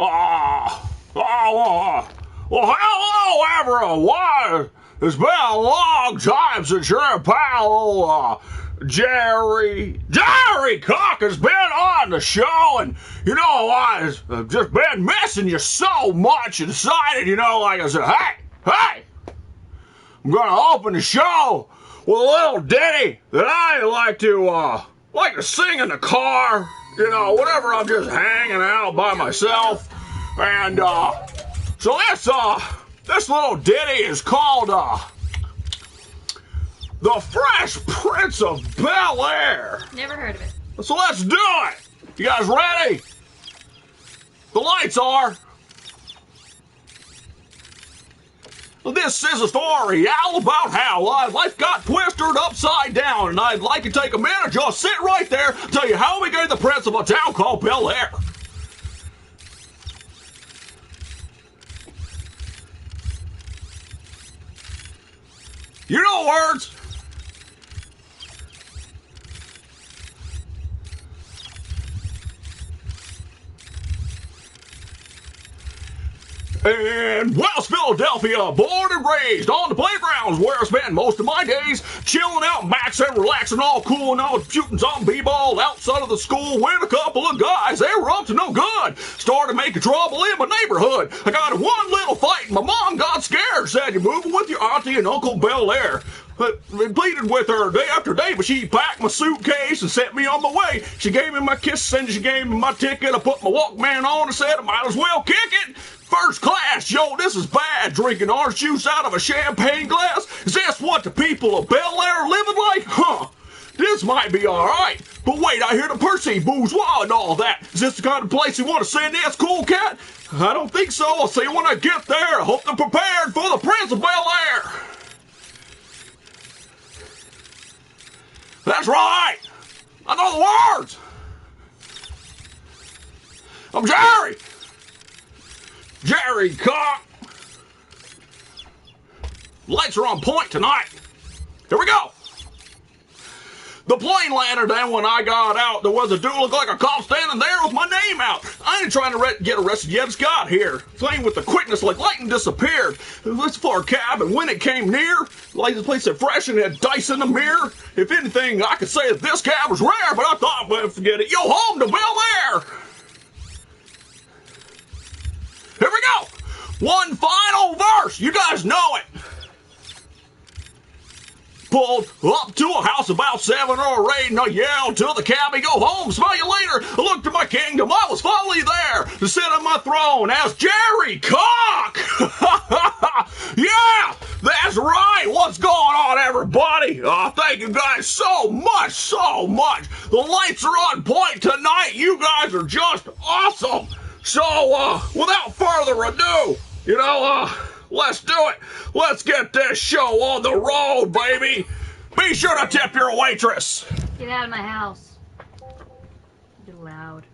Well, hello, everyone. It's been a long time since your pal, Jerry Cock has been on the show, and you know, I've just been missing you so much and decided, like I said, hey, I'm gonna open the show with a little ditty that I like to sing in the car, whenever I'm just hanging out by myself. And so this little ditty is called The Fresh Prince of Bel-Air. Never heard of it. So let's do it. You guys ready? The lights are. This is a story all about how life got twisted upside down, and I'd like to take a minute, just sit right there, tell you how we got the prince of a town called Bel-Air. You know the words. In West Philadelphia, born and raised on the playgrounds where I spend most of my days, chilling out, maxing, relaxing, all cool, and I was shooting some b-ball outside of the school with a couple of guys. They were up to no good. Started making trouble in my neighborhood. I got in one little fight, and my mom got scared. Said, "You're moving with your auntie and Uncle Bel-Air." I pleaded with her day after day, but she packed my suitcase and sent me on my way. She gave me my kiss and she gave me my ticket. I put my Walkman on and said I might as well kick it. First class, yo, this is bad. Drinking orange juice out of a champagne glass. Is this what the people of Bel-Air are living like? Huh. This might be alright. But wait, I hear the Percy bourgeois and all that. Is this the kind of place you want to send this cool cat? I don't think so. I'll see you when I get there. I hope they're prepared for the Prince of Bel-Air. That's right. I know the words. I'm Jerry Cock. Lights are on point tonight. Here we go. The plane landed, and when I got out, there was a dude looked like a cop standing there with my name out. I ain't trying to get arrested yet. It's got here. Plane with the quickness like lightning disappeared. This for a cab, and when it came near, like the place said fresh and had dice in the mirror. If anything, I could say that this cab was rare, but I thought, well, forget it. Yo, home to Bel-Air. Here we go. One final verse. You guys know it. Pulled up to a house about 7 or 8, and I yelled to the cabbie, "Go home, smell you later." I looked to my kingdom, I was finally there to sit on my throne as Jerry Cock. Yeah, that's right. What's going on, everybody? Thank you guys so much. The lights are on point tonight. You guys are just awesome. So, without further ado, let's do it. Let's get this show on the road, baby. Be sure to tip your waitress. Get out of my house. You're loud.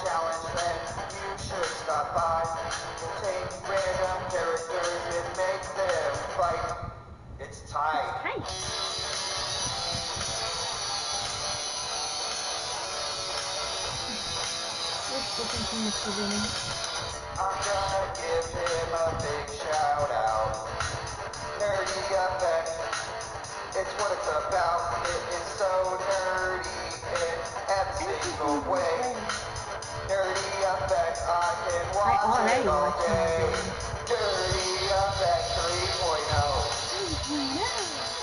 Challenge, then you should stop by. We'll take random characters Looking too much for Vinny. I'm gonna give him a big shout out. Nerdy Effect, it's what it's about. It is so nerdy in every single way. Nerdy Effect, I can watch already it all watch day. it. Nerdy Effect 3.0.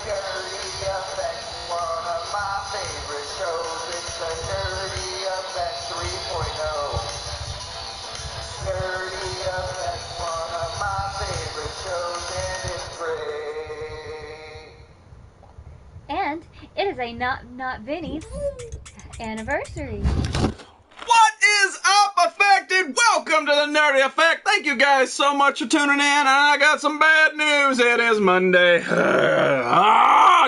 Nerdy Effect, one of my favorite shows. It's the Nerdy Effect 3.0. Nerdy Effect, one of my favorite shows, and it's great. And it is a not Vinny's anniversary. What is up, Affected? Welcome to the Nerdy Effect. Thank you guys so much for tuning in. And I got some bad news. It is Monday.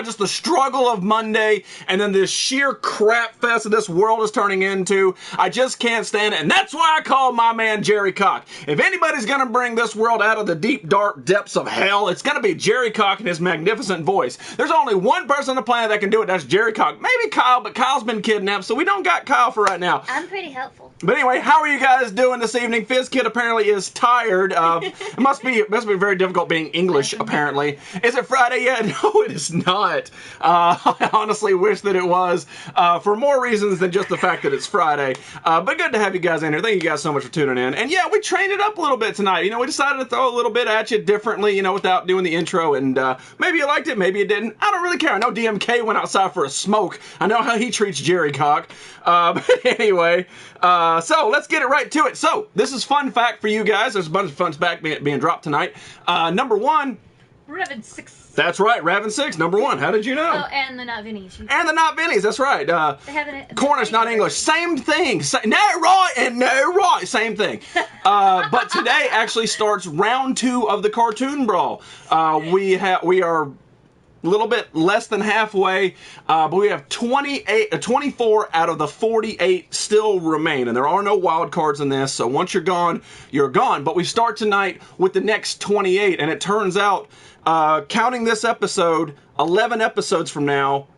Just the struggle of Monday and then this sheer crap fest that this world is turning into. I just can't stand it. And that's why I call my man Jerry Cock. If anybody's going to bring this world out of the deep, dark depths of hell, it's going to be Jerry Cock and his magnificent voice. There's only one person on the planet that can do it. That's Jerry Cock. Maybe Kyle, but Kyle's been kidnapped, so we don't got Kyle for right now. I'm pretty helpful. But anyway, how are you guys doing this evening? FizzKid apparently is tired. It must be very difficult being English, apparently. Is it Friday yet? No, it is not. I honestly wish that it was, for more reasons than just the fact that it's Friday. But good to have you guys in here. Thank you guys so much for tuning in. And yeah, we trained it up a little bit tonight. You know, we decided to throw a little bit at you differently, you know, without doing the intro. And maybe you liked it, maybe you didn't. I don't really care. I know DMK went outside for a smoke. I know how he treats Jerry Cock. But anyway, so let's get it right to it. So this is fun fact for you guys. There's a bunch of fun facts being dropped tonight. Number one. Revan 6. That's right, Raven 6, number one. How did you know? Oh, and the not Vinny's. And the not Vinny's, that's right. They haven't. Cornish, not English. Same thing. No right and no right. Same thing. But today actually starts round 2 of the Cartoon Brawl. We are a little bit less than halfway, but we have 24 out of the 48 still remain, and there are no wild cards in this, so once you're gone, you're gone. But we start tonight with the next 28, and it turns out, counting this episode, 11 episodes from now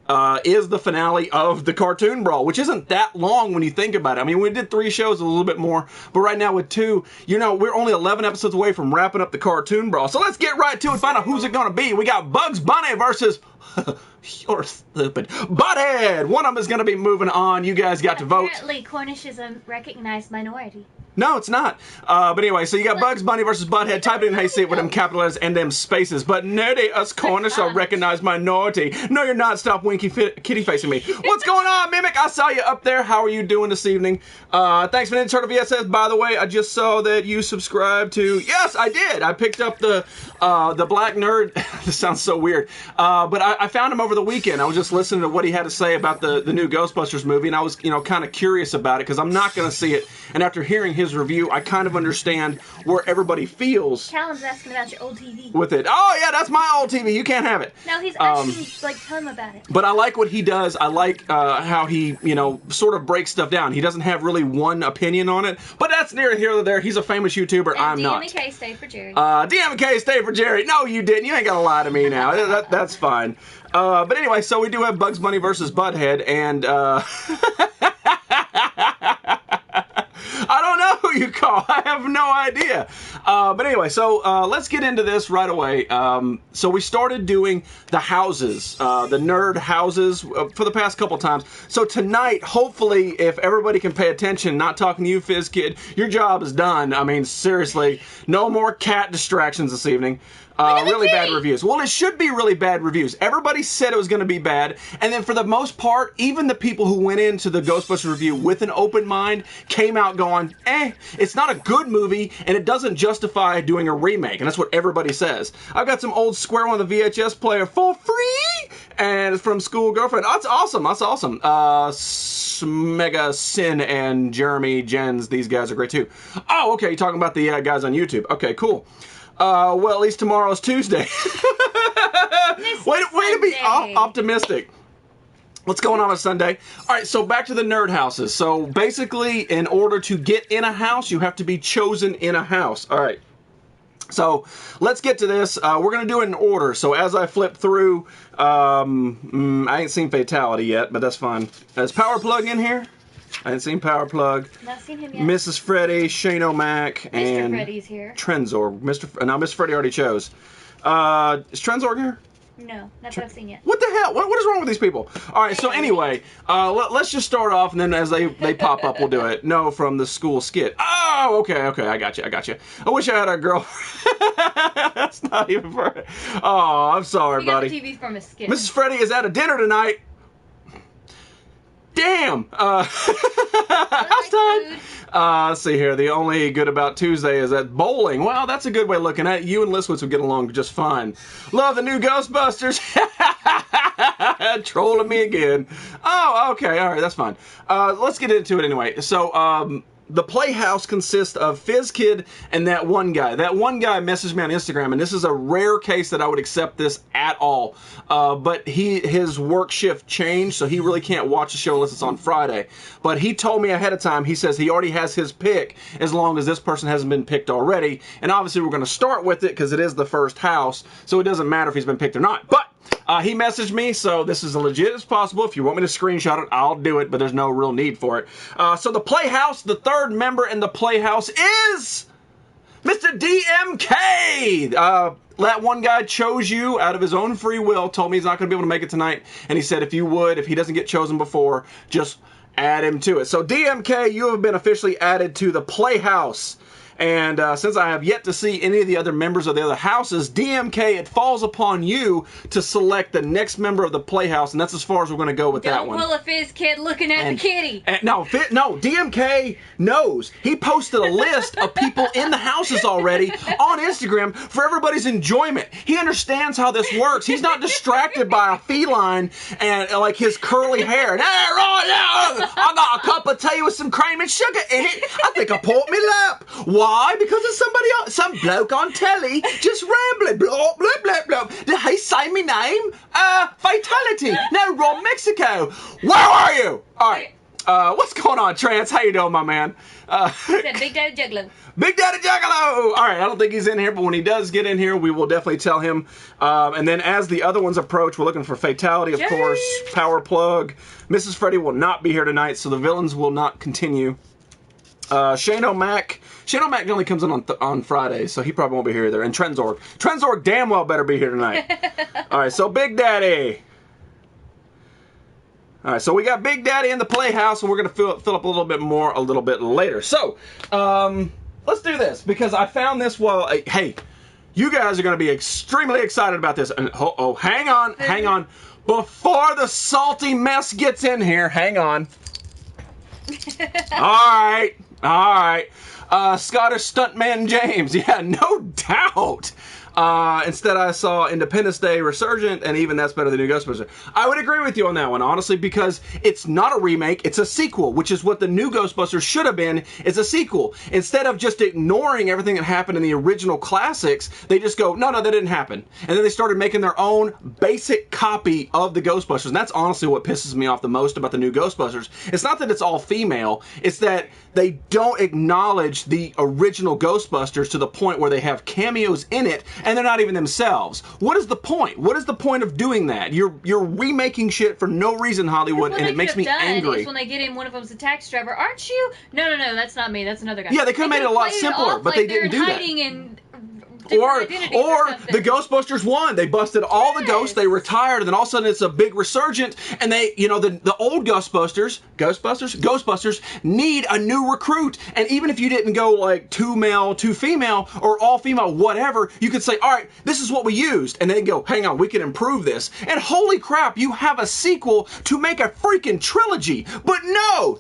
is the finale of the Cartoon Brawl, which isn't that long when you think about it. I mean, we did 3 shows, a little bit more, but right now with 2, you know, we're only 11 episodes away from wrapping up the Cartoon Brawl. So let's get right to it and find out who's it going to be. We got Bugs Bunny versus... You're stupid. Butthead! One of them is going to be moving on. You guys got to vote. Apparently, Cornish is a recognized minority. No, it's not. But anyway, so you got Bugs Bunny versus Butthead. Type it in how you see it with them capital letters and them spaces. But nerdy, us Cornish are recognized minority. No, you're not. Stop winky kitty facing me. What's going on, Mimic? I saw you up there. How are you doing this evening? Thanks for the Turtle VSS. By the way, I just saw that you subscribed to... Yes, I did. I picked up the Black Nerd. This sounds so weird. But I found him over the weekend. I was just listening to what he had to say about the new Ghostbusters movie, and I was, you know, kind of curious about it because I'm not going to see it. And after hearing his review, I kind of understand where everybody feels. Callum's asking about your old TV. With it. Oh, yeah, that's my old TV. You can't have it. No, he's asking, like, tell him about it. But I like what he does. I like how he, you know, sort of breaks stuff down. He doesn't have really one opinion on it. But that's near here or there. He's a famous YouTuber. And I'm not. DMK stayed for Jerry. DMK stayed for Jerry. No, you didn't. You ain't got to lie to me now. That's fine. But anyway, so we do have Bugs Bunny versus Butthead, and I don't know who you call. I have no idea. But anyway, so let's get into this right away. So we started doing the houses, the nerd houses, for the past couple times. So tonight, hopefully, if everybody can pay attention, not talking to you, FizzKid, your job is done. I mean, seriously, no more cat distractions this evening. Really bad reviews. Well, it should be really bad reviews. Everybody said it was going to be bad, and then for the most part, even the people who went into the Ghostbusters review with an open mind came out going, it's not a good movie, and it doesn't justify doing a remake, and that's what everybody says. I've got some old Square One of the VHS player for free, and it's from School Girlfriend. Oh, that's awesome. That's awesome. Mega Sin and Jeremy Jens, these guys are great too. Oh, okay, you're talking about the guys on YouTube. Okay, cool. Well, at least tomorrow's Tuesday. Way to be optimistic. What's going on Sunday? All right, so back to the nerd houses. So basically, in order to get in a house, you have to be chosen in a house. All right. So let's get to this. We're going to do it in order. So as I flip through, I ain't seen Fatality yet, but that's fine. Is Power Plug in here? I hadn't seen Power Plug. Not seen him yet. Mrs. Freddy, Shane O'Mac, and Freddy's here. Trenzorg. No, Mr. Freddy already chose. Is Trenzorg here? No, not that I've seen yet. What the hell? What is wrong with these people? All right, so anyway, let's just start off, and then as they pop up, we'll do it. No, from the school skit. Oh, okay, I got you. I wish I had a girlfriend. That's not even for. Oh, I'm sorry, buddy. We got the TV from a skit. Mrs. Freddy is at a dinner tonight. Damn. House time. Let's see here. The only good about Tuesday is that bowling. Well, that's a good way of looking at it. You and Liswitz would get along just fine. Love the new Ghostbusters. Trolling me again. Oh, okay. All right, that's fine. Let's get into it anyway. So, the Playhouse consists of FizzKid and that one guy. That one guy messaged me on Instagram, and this is a rare case that I would accept this at all. But his work shift changed, so he really can't watch the show unless it's on Friday. But he told me ahead of time, he says he already has his pick as long as this person hasn't been picked already. And obviously we're going to start with it because it is the first house, so it doesn't matter if he's been picked or not. But he messaged me, so this is as legit as possible. If you want me to screenshot it, I'll do it, but there's no real need for it. So the Playhouse, the third member in the Playhouse is Mr. DMK. That one guy chose you out of his own free will, told me he's not going to be able to make it tonight, and he said if he doesn't get chosen before, just add him to it. So DMK, you have been officially added to the Playhouse. And since I have yet to see any of the other members of the other houses, DMK, it falls upon you to select the next member of the Playhouse, and that's as far as we're going to go with that one. Don't pull a FizzKid looking at the kitty. No, DMK knows. He posted a list of people in the houses already on Instagram for everybody's enjoyment. He understands how this works. He's not distracted by a feline and like his curly hair. And, hey, right now, I got a cup of tea with some cream and sugar in it. I think I poured me lap. Why? Because it's somebody else, some bloke on telly just rambling, blah, blah, blah, blah. Did he say my name? Fatality. No, Ron Mexico. Where are you? All right. What's going on, Trance? How you doing, my man? Big Daddy Juggalo. Big Daddy Juggalo! All right, I don't think he's in here, but when he does get in here, we will definitely tell him. And then as the other ones approach, we're looking for Fatality, of course, Power Plug. Mrs. Freddy will not be here tonight, so the villains will not continue. Shane O'Mac. Shane O'Mac only comes in on Friday, so he probably won't be here either. And Trenzorg. Trenzorg damn well better be here tonight. All right, so Big Daddy. All right, so we got Big Daddy in the Playhouse, and we're going to fill up a little bit more a little bit later. So, let's do this, because I found this while... hey, you guys are going to be extremely excited about this. And hang on. Before the salty mess gets in here, hang on. All right. Scottish stuntman James. Yeah, no doubt. Instead, I saw Independence Day Resurgent, and even that's better than New Ghostbusters. I would agree with you on that one, honestly, because it's not a remake, it's a sequel, which is what the new Ghostbusters should have been, is a sequel. Instead of just ignoring everything that happened in the original classics, they just go, no, that didn't happen. And then they started making their own basic copy of the Ghostbusters, and that's honestly what pisses me off the most about the new Ghostbusters. It's not that it's all female, it's that they don't acknowledge the original Ghostbusters to the point where they have cameos in it, and they're not even themselves. What is the point? What is the point of doing that? You're remaking shit for no reason, Hollywood, and it makes me angry. When they get in, one of them's a taxi driver. Aren't you? No, that's not me. That's another guy. Yeah, they could have made it a lot simpler, but they didn't do that. Or the Ghostbusters 1. They busted all the ghosts, they retired, and then all of a sudden it's a big resurgent, and they, the old Ghostbusters need a new recruit. And even if you didn't go like 2 male, 2 female, or all female, whatever, you could say, all right, this is what we used. And then go, hang on, we can improve this. And holy crap, you have a sequel to make a freaking trilogy. But no,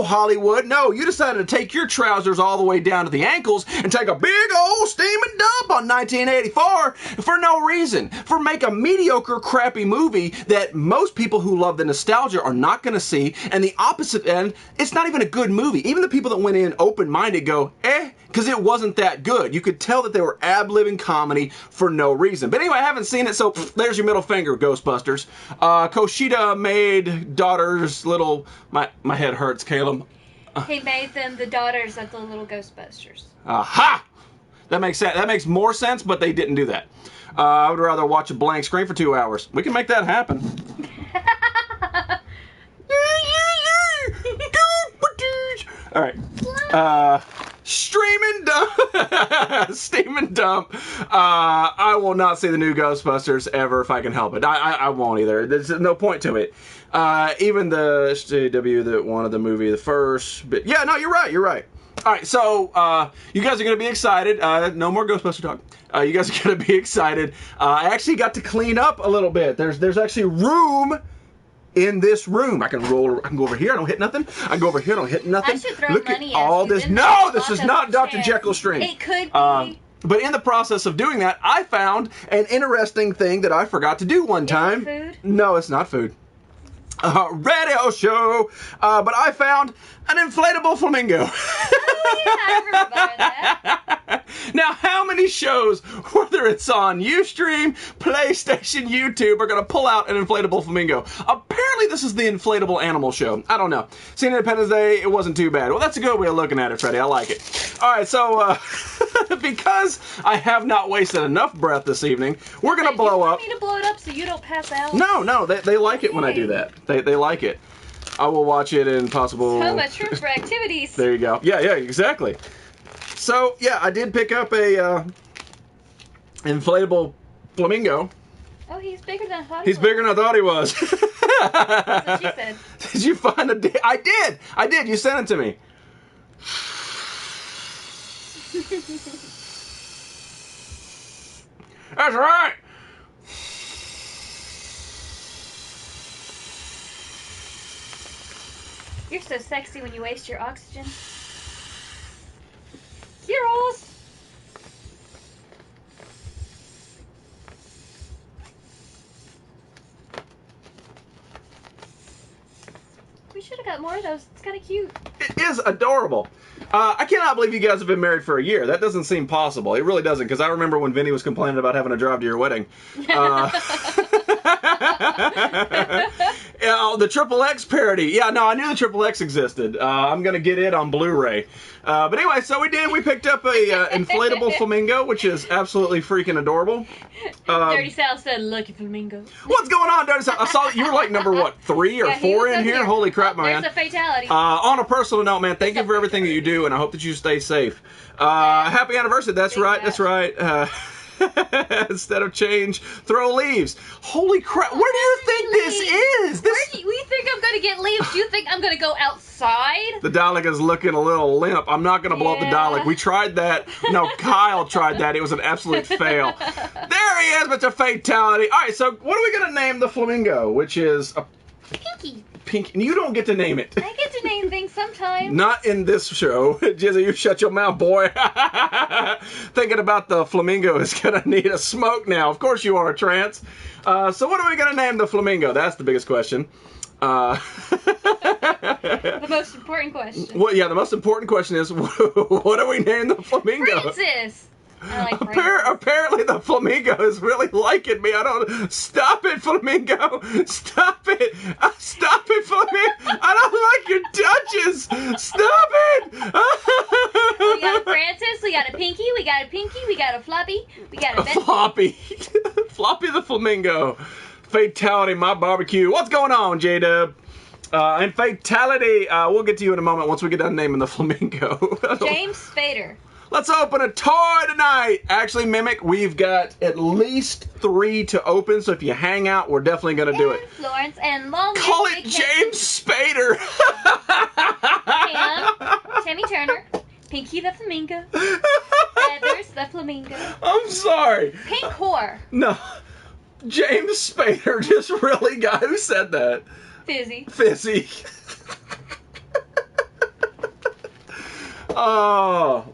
Hollywood, no. You decided to take your trousers all the way down to the ankles and take a big old steaming dump on 1984 for no reason. For make a mediocre, crappy movie that most people who love the nostalgia are not going to see, and the opposite end, it's not even a good movie. Even the people that went in open-minded go, because it wasn't that good. You could tell that they were ab-libbing comedy for no reason. But anyway, I haven't seen it, so there's your middle finger, Ghostbusters. Koshida made daughters little... My head hurts, Caleb. He made them the daughters of the little Ghostbusters. Aha! That makes sense. That makes more sense, but they didn't do that. I would rather watch a blank screen for 2 hours. We can make that happen. All right. Stream and dump. Steam and dump. I will not see the new Ghostbusters ever if I can help it. I won't either. There's no point to it. Even the SJW that wanted the movie the first. But yeah, no, you're right. You're right. All right, so you guys are going to be excited. No more Ghostbuster talk. You guys are going to be excited. I actually got to clean up a little bit. There's actually room in this room. I can go over here. I don't hit nothing. I can go over here. I don't hit nothing. I should throw Look money at all you. this. Then No, there's this is lots not of Dr. chance. Jekyll stream. It could be. But in the process of doing that, I found an interesting thing that I forgot to do one time. Food? No, it's not food. Radio show. But I found an inflatable flamingo. Oh, yeah, I remember that. Now, how many shows, whether it's on Ustream, PlayStation, YouTube, are going to pull out an inflatable flamingo? Apparently, this is the inflatable animal show. I don't know. Seen Independence Day, it wasn't too bad. Well, that's a good way of looking at it, Freddie. I like it. All right, so because I have not wasted enough breath this evening, we're going to blow up. You want me to blow it up so you don't pass out? No, they like it when I do that. They like it. I will watch it in possible... So much room for activities. There you go. Yeah, exactly. So, yeah, I did pick up a inflatable flamingo. Oh, he's bigger than I thought he was. He's bigger than I thought he was. That's what she said. Did you find a... I did. You sent it to me. That's right. You're so sexy when you waste your oxygen. Heroes! We should have got more of those. It's kind of cute. It is adorable. I cannot believe you guys have been married for a year. That doesn't seem possible. It really doesn't, because I remember when Vinny was complaining about having to drive to your wedding. The Triple X parody. Yeah, no, I knew the Triple X existed. I'm going to get it on Blu-ray. But anyway, so we did. We picked up a inflatable flamingo, which is absolutely freaking adorable. Dirty Sal said, "Lucky flamingo." What's going on, Dirty Sal? I saw that you were like number, what, 3 or Yeah, he 4 was in up here? Holy crap, Oh, man. there's a fatality. On a personal note, man, thank you for everything that you do, and I hope that you stay safe. Happy anniversary. That's Big right. match. That's right. Instead of change, throw leaves. Holy crap! Where do you think this is? Where do you think I'm going to get leaves? Do you think I'm going to go outside? The Dalek is looking a little limp. I'm not going to blow up the Yeah. Dalek. We tried that. No, Kyle tried that. It was an absolute fail. There he is, Mr. Fatality. All right, so what are we going to name the flamingo? Which is a Pinky. pink. You don't get to name it. I get to name things sometimes. Not in this show. Jizzy, you shut your mouth, boy. Thinking about the flamingo is going to need a smoke now. Of course you are, Trance. So what are we going to name the flamingo? That's the biggest question. The most important question. Well, yeah, the most important question is, what do we name the flamingo? Francis. I like Francis. Apparently the flamingo is really liking me. I don't... Stop it, flamingo. Stop it. Stop it, flamingo. I don't like your touches. Stop it. We got a Francis, we got a Pinky, we got a Pinky, we got a Floppy, we got a Betsy. Floppy. Floppy the flamingo. Fatality, my barbecue. What's going on, J-Dub? And Fatality, we'll get to you in a moment once we get done naming the flamingo. James Spader. Let's open a toy tonight. Actually, Mimic, we've got at least 3 to open, so if you hang out, we're definitely going to do it. And Florence and Long Call Neck it Nick James Spader. Ham, Tammy Turner, Pinky the Flamingo, Feathers the Flamingo, I'm sorry. Pink Whore, No. James Spader just really got... Who said that? Fizzy. Fizzy. Oh...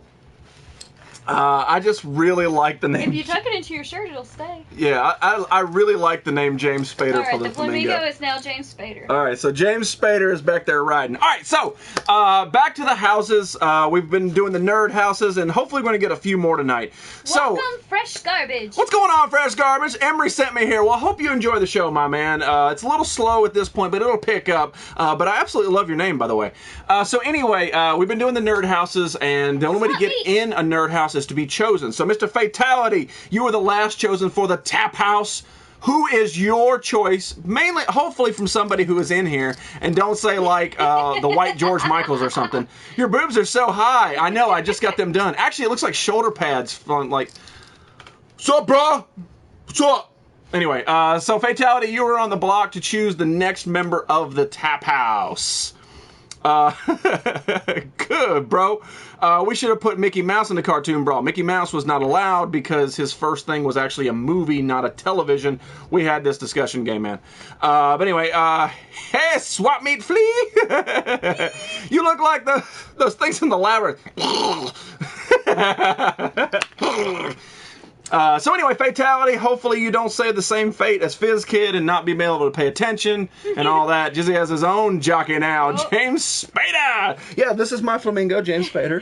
I just really like the name. If you tuck it into your shirt, it'll stay. Yeah, I really like the name James Spader All right, for the the Flamingo flamingo. is now James Spader. All right, so James Spader is back there riding. All right, so back to the houses. We've been doing the nerd houses, and hopefully we're going to get a few more tonight. So, Welcome, Fresh Garbage. what's going on, Fresh Garbage? Emery sent me here. Well, I hope you enjoy the show, my man. It's a little slow at this point, but it'll pick up. But I absolutely love your name, by the way. So anyway, we've been doing the nerd houses, and the only way to get in a nerd house is to be chosen. So, Mr. Fatality, you were the last chosen for the Tap House. who is your choice? Mainly, hopefully from somebody who is in here, and don't say like the white George Michaels or something. Your boobs are so high. I know, I just got them done. Actually, it looks like shoulder pads from like, what's up, bro? What's up? Anyway, so Fatality, you were on the block to choose the next member of the Tap House. Good, bro. We should have put Mickey Mouse in the cartoon brawl. Mickey Mouse was not allowed because his first thing was actually a movie, not a television. We had this discussion, gay man. But anyway, hey, swap meet flea. You look like those things in the labyrinth. So anyway, Fatality, hopefully you don't say the same fate as Fizz Kid and not be able to pay attention and all that. Jizzy has his own jockey now, James Spader. Yeah, this is my flamingo, James Spader.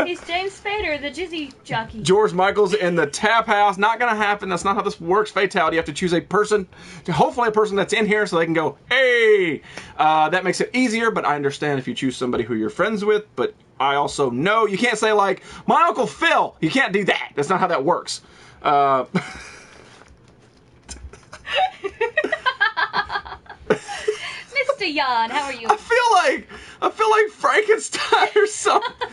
He's James Spader, the Jizzy jockey. George Michaels in the Tap House. Not going to happen. That's not how this works, Fatality. You have to choose a person, hopefully a person that's in here so they can go, hey. That makes it easier, but I understand if you choose somebody who you're friends with, but I also know you can't say like, my Uncle Phil. You can't do that. That's not how that works. Mr. Jan, how are you? I feel like Frankenstein or something.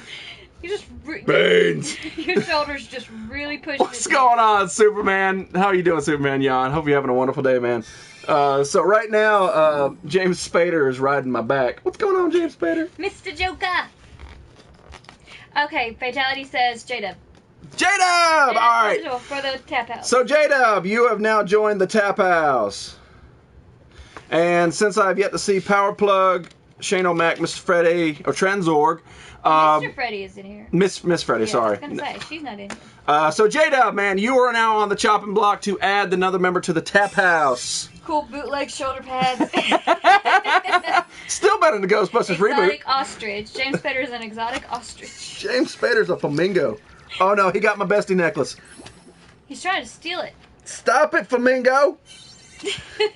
You just Baines. Your shoulders just really push. What's going on, Superman? How you doing, Superman Jan? Hope you're having a wonderful day, man. So right now, James Spader is riding my back. What's going on, James Spader? Mr. Joker. Okay, Fatality says J-Dub. J-Dub! All right. For the Tap House. So, J-Dub, you have now joined the Tap House. And since I've yet to see Power Plug, Shane O'Mac, Mr. Freddy, or Trenzorg... Mr. Freddy is in here. Miss Freddy, yeah, sorry. I was going to say, she's not in here. So, J-Dub, man, you are now on the chopping block to add another member to the Tap House. Cool bootleg shoulder pads. Still better than the Ghostbusters reboot. Exotic ostrich. James Spader is an exotic ostrich. James Spader's a flamingo. Oh no, he got my bestie necklace. He's trying to steal it. Stop it, flamingo!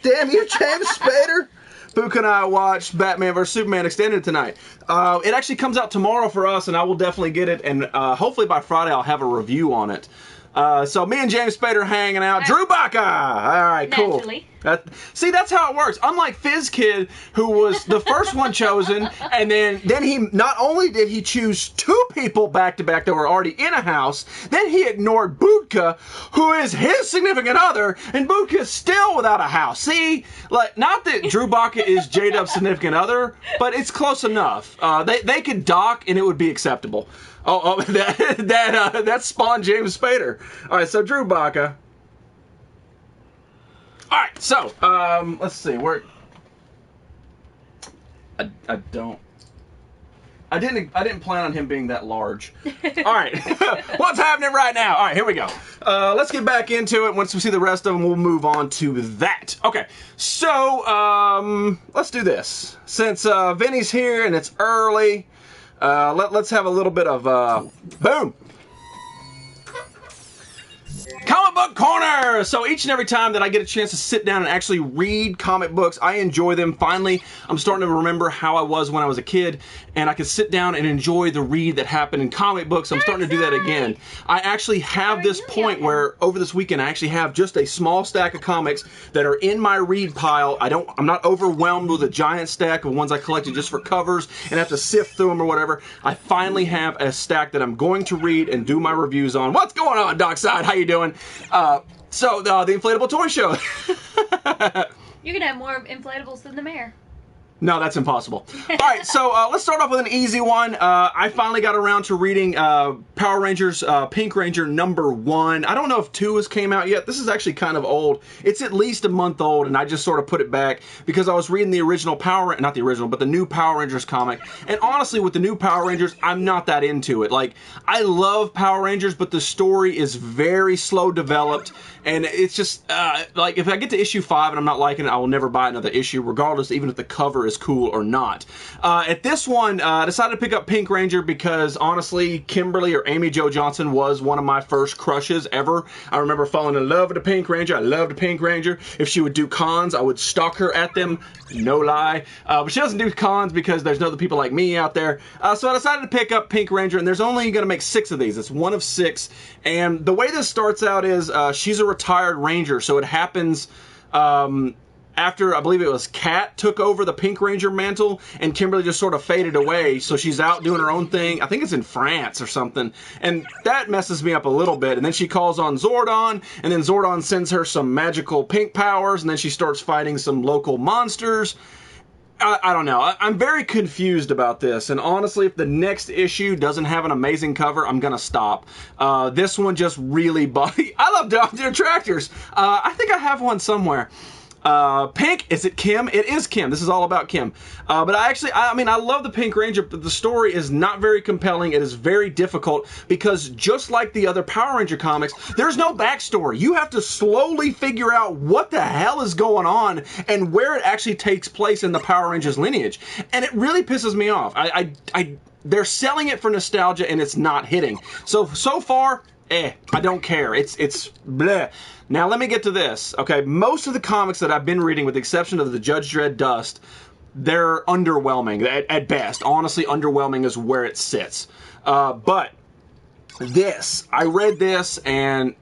Damn you, James Spader! Book and I watched Batman vs. Superman Extended tonight. It actually comes out tomorrow for us, and I will definitely get it, and hopefully by Friday I'll have a review on it. So me and James Spader hanging out. Drew Baca! All right, cool. Naturally. See, that's how it works. Unlike Fizz Kid, who was the first one chosen, and then he not only did he choose two people back to back that were already in a house, then he ignored Budka, who is his significant other, and Budka is still without a house. See, like, not that Drew Baca is J-Dub's significant other, but it's close enough. They could dock and it would be acceptable. Oh, that spawned James Spader. All right, so Drew Baca. All right, so let's see. I didn't plan on him being that large. All right, what's happening right now? All right, here we go. Let's get back into it. Once we see the rest of them, we'll move on to that. Okay, so let's do this. Since Vinny's here and it's early, let's have a little bit of boom. Comic Book Corner! So each and every time that I get a chance to sit down and actually read comic books, I enjoy them. Finally, I'm starting to remember how I was when I was a kid, and I could sit down and enjoy the read that happened in comic books. I'm starting to do that again. I actually have this point where over this weekend I actually have just a small stack of comics that are in my read pile. I'm not overwhelmed with a giant stack of ones I collected just for covers and have to sift through them or whatever. I finally have a stack that I'm going to read and do my reviews on. What's going on, Dockside? How you doing? So the inflatable toy show. You can have more inflatables than the mayor. No, that's impossible. All right, so let's start off with an easy one. I finally got around to reading Power Rangers Pink Ranger #1. I don't know if 2 has came out yet. This is actually kind of old. It's at least a month old, and I just sort of put it back because I was reading the original not the original, but the new Power Rangers comic. And honestly, with the new Power Rangers, I'm not that into it. Like, I love Power Rangers, but the story is very slow developed, and it's just, like, if I get to issue 5 and I'm not liking it, I will never buy another issue, regardless, even if the cover is is cool or not. At this one, I decided to pick up Pink Ranger because, honestly, Kimberly or Amy Jo Johnson was one of my first crushes ever. I remember falling in love with the Pink Ranger. I loved the Pink Ranger. If she would do cons, I would stalk her at them. No lie. But she doesn't do cons because there's no other people like me out there. So I decided to pick up Pink Ranger, and there's only going to make 6 of these. It's one of 6. And the way this starts out is she's a retired ranger, so it happens after, I believe it was Kat took over the Pink Ranger mantle, and Kimberly just sort of faded away, so she's out doing her own thing. I think it's in France or something, and that messes me up a little bit. And then she calls on Zordon, and then Zordon sends her some magical pink powers, and then she starts fighting some local monsters. I don't know. I'm very confused about this, and honestly, if the next issue doesn't have an amazing cover, I'm gonna stop. This one just really I love John Deere tractors. I think I have one somewhere. Pink, is it Kim? It is Kim. This is all about Kim. But I love the Pink Ranger, but the story is not very compelling. It is very difficult because just like the other Power Ranger comics, there's no backstory. You have to slowly figure out what the hell is going on and where it actually takes place in the Power Rangers lineage. And it really pisses me off. They're selling it for nostalgia and it's not hitting. So far, I don't care. It's bleh. Now let me get to this. Okay, most of the comics that I've been reading, with the exception of the Judge Dredd Dust, they're underwhelming at best. Honestly, underwhelming is where it sits. But this, I read this and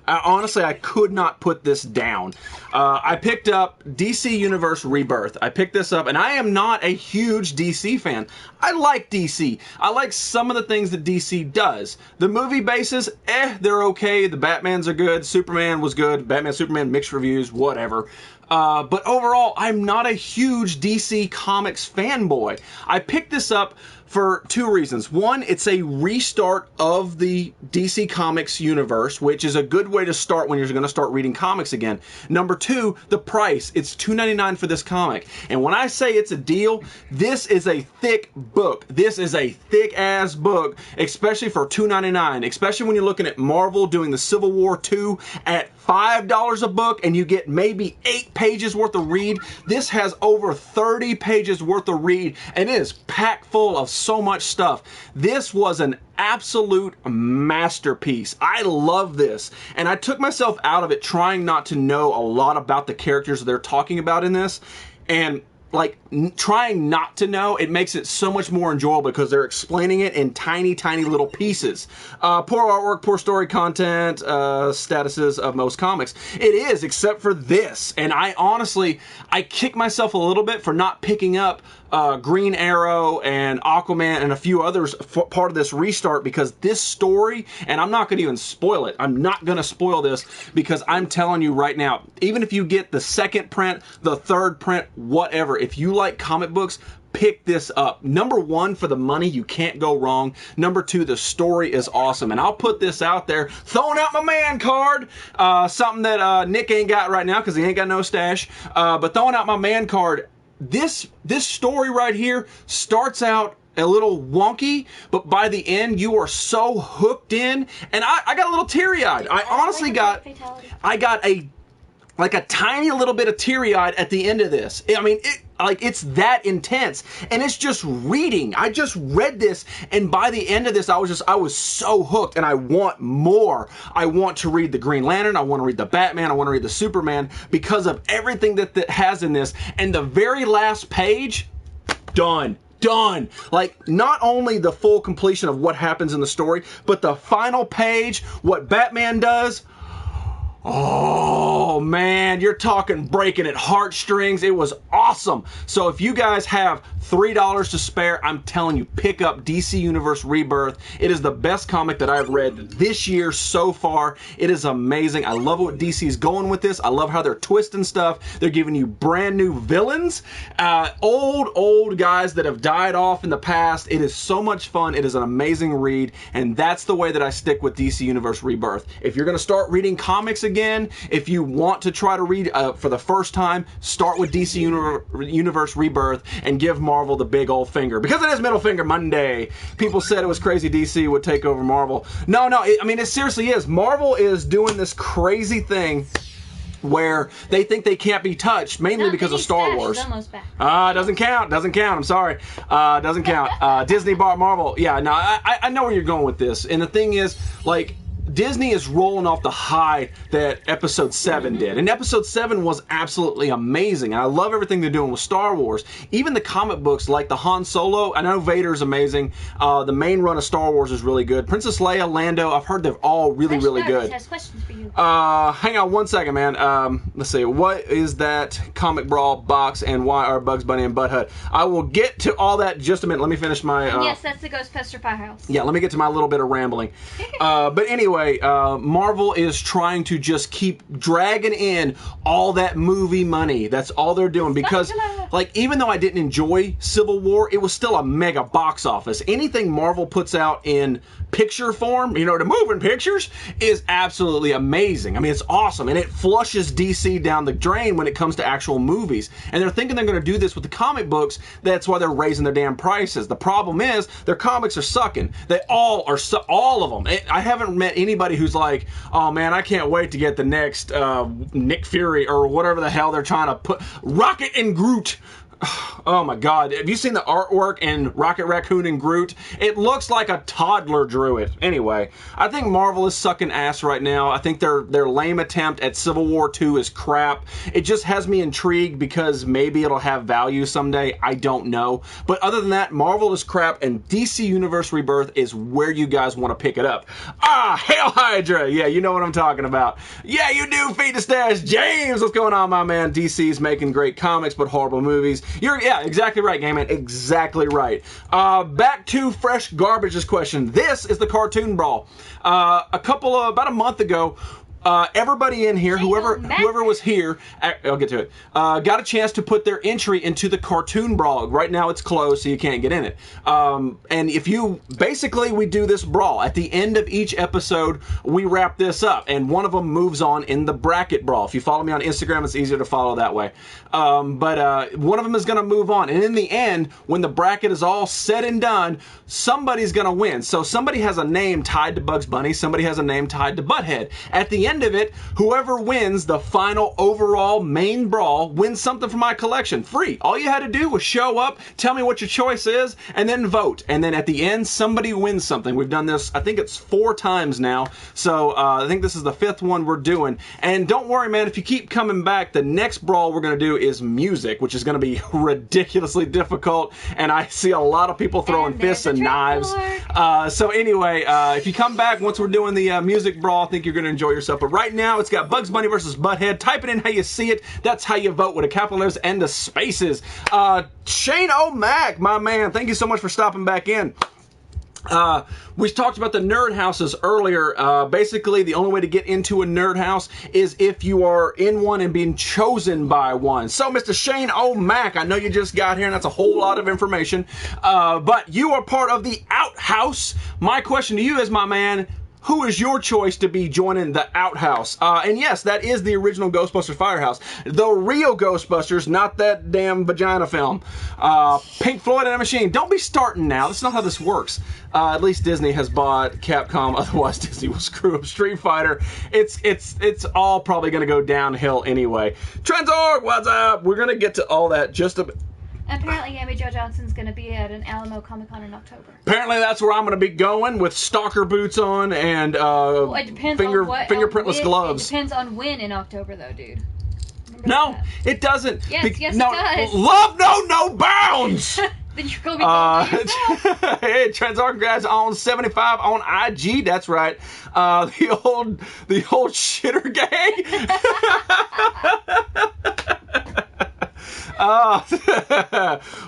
honestly, I could not put this down. I picked up DC Universe Rebirth. I picked this up, and I am not a huge DC fan. I like DC. I like some of the things that DC does. The movie bases, they're okay. The Batmans are good. Superman was good. Batman, Superman, mixed reviews, whatever. But overall, I'm not a huge DC Comics fanboy. I picked this up for 2 reasons. One, it's a restart of the DC Comics universe, which is a good way to start when you're going to start reading comics again. Number 2, the price. It's $2.99 for this comic. And when I say it's a deal, this is a thick book. This is a thick-ass book, especially for $2.99, especially when you're looking at Marvel doing the Civil War II at $5 a book, and you get maybe 8 pages worth of read. This has over 30 pages worth of read, and it is packed full of so much stuff. This was an absolute masterpiece. I love this, and I took myself out of it trying not to know a lot about the characters they're talking about in this, and like trying not to know, it makes it so much more enjoyable because they're explaining it in tiny little pieces. Poor artwork, poor story content, statuses of most comics. It is, except for this. And I kick myself a little bit for not picking up Green Arrow and Aquaman and a few others part of this restart, because this story, and I'm not going to even spoil it. I'm not going to spoil this because I'm telling you right now, even if you get the 2nd print, the 3rd print, whatever, if you like comic books, pick this up. Number 1, for the money, you can't go wrong. Number 2, the story is awesome. And I'll put this out there, throwing out my man card, something that Nick ain't got right now because he ain't got no stash, but throwing out my man card. This story right here starts out a little wonky, but by the end you are so hooked in, and I got a little teary-eyed. I honestly got a tiny little bit of teary-eyed at the end of this. I mean, it's that intense, and it's just reading. I just read this, and by the end of this, I was so hooked, and I want more. I want to read the Green Lantern. I want to read the Batman. I want to read the Superman because of everything that has in this. And the very last page, done. Like, not only the full completion of what happens in the story, but the final page, what Batman does. Oh man, you're talking breaking at heartstrings. It was awesome. So if you guys have $3 to spare, I'm telling you, pick up DC Universe Rebirth. It is the best comic that I've read this year so far. It is amazing. I love what DC's going with this. I love how they're twisting stuff. They're giving you brand new villains, old guys that have died off in the past. It is so much fun. It is an amazing read, and that's the way that I stick with DC Universe Rebirth. If you're going to start reading comics again, if you want to try to read for the first time, start with DC Universe Rebirth and give Marvel the big old finger, because it is Middle Finger Monday. People said it was crazy DC would take over Marvel. No, I mean, it seriously is. Marvel is doing this crazy thing where they think they can't be touched, mainly No, because of Disney Star Stash Wars. is almost back. Doesn't count. Doesn't count. I'm sorry. Doesn't count. Disney bought Marvel. Yeah, no, I know where you're going with this. And the thing is, like, Disney is rolling off the high that Episode 7 did. And Episode 7 was absolutely amazing. I love everything they're doing with Star Wars. Even the comic books, like the Han Solo, I know Vader's amazing. The main run of Star Wars is really good. Princess Leia, Lando, I've heard they're all really, really good. Has questions for you. Hang on one second, man. Let's see. What is that Comic Brawl box and why are Bugs Bunny and Butthead? I will get to all that in just a minute. Let me finish my... And yes, that's the Ghostbuster Firehouse. Yeah, let me get to my little bit of rambling. But anyway, Marvel is trying to just keep dragging in all that movie money. That's all they're doing. Because, like, even though I didn't enjoy Civil War, it was still a mega box office. Anything Marvel puts out in picture form, you know, the moving pictures, is absolutely amazing. I mean, it's awesome. And it flushes DC down the drain when it comes to actual movies. And they're thinking they're going to do this with the comic books. That's why they're raising their damn prices. The problem is their comics are sucking. They all are, all of them. I haven't met anybody who's like, oh man, I can't wait to get the next Nick Fury or whatever the hell they're trying to put. Rocket and Groot. Oh my God. Have you seen the artwork in Rocket Raccoon and Groot? It looks like a toddler drew it. Anyway, I think Marvel is sucking ass right now. I think their lame attempt at Civil War 2 is crap. It just has me intrigued because maybe it'll have value someday. I don't know. But other than that, Marvel is crap and DC Universe Rebirth is where you guys want to pick it up. Hail Hydra! Yeah, you know what I'm talking about. Yeah, you do, Feed the Stash. James, what's going on, my man? DC's making great comics, but horrible movies. Yeah, exactly right, Game Man. Exactly right. Back to Fresh Garbage's question. This is the Cartoon Brawl. About a month ago, everybody in here, whoever was here, I'll get to it, got a chance to put their entry into the Cartoon Brawl. Right now it's closed, so you can't get in it. And if you, basically we do this brawl. At the end of each episode, we wrap this up, and one of them moves on in the bracket brawl. If you follow me on Instagram, it's easier to follow that way. But one of them is going to move on, and in the end, when the bracket is all said and done, somebody's going to win. So somebody has a name tied to Bugs Bunny, somebody has a name tied to Butthead. At the end of it, whoever wins the final overall main brawl wins something from my collection, free. All you had to do was show up, tell me what your choice is, and then vote. And then at the end, somebody wins something. We've done this, I think it's 4 times now. So I think this is the 5th one we're doing. And don't worry, man, if you keep coming back, the next brawl we're going to do is music, which is going to be ridiculously difficult. And I see a lot of people throwing fists and knives. So anyway, if you come back once we're doing the music brawl, I think you're going to enjoy yourself. But right now, it's got Bugs Bunny versus Butthead. Type it in how you see it. That's how you vote, with the capital letters and the spaces. Shane O'Mac, my man, thank you so much for stopping back in. We talked about the nerd houses earlier. Basically, the only way to get into a nerd house is if you are in one and being chosen by one. So, Mr. Shane O'Mac, I know you just got here, and that's a whole lot of information. But you are part of the Outhouse. My question to you is, my man, who is your choice to be joining the Outhouse? And yes, that is the original Ghostbusters Firehouse. The real Ghostbusters, not that damn vagina film. Pink Floyd and a Machine. Don't be starting now. That's not how this works. At least Disney has bought Capcom. Otherwise, Disney will screw up Street Fighter. It's all probably going to go downhill anyway. Trenzorg, what's up? We're going to get to all that just a bit. Apparently, Amy Jo Johnson's going to be at an Alamo Comic-Con in October. Apparently, that's where I'm going to be going with stalker boots on and Well, it depends on what, fingerprintless gloves. It depends on when in October, though, dude. No, it doesn't. Yes, yes, no, it does. Love no bounds. Then you're going to be going by yourself. Hey, Transarc guys on 75 on IG. That's right. The old shitter gang.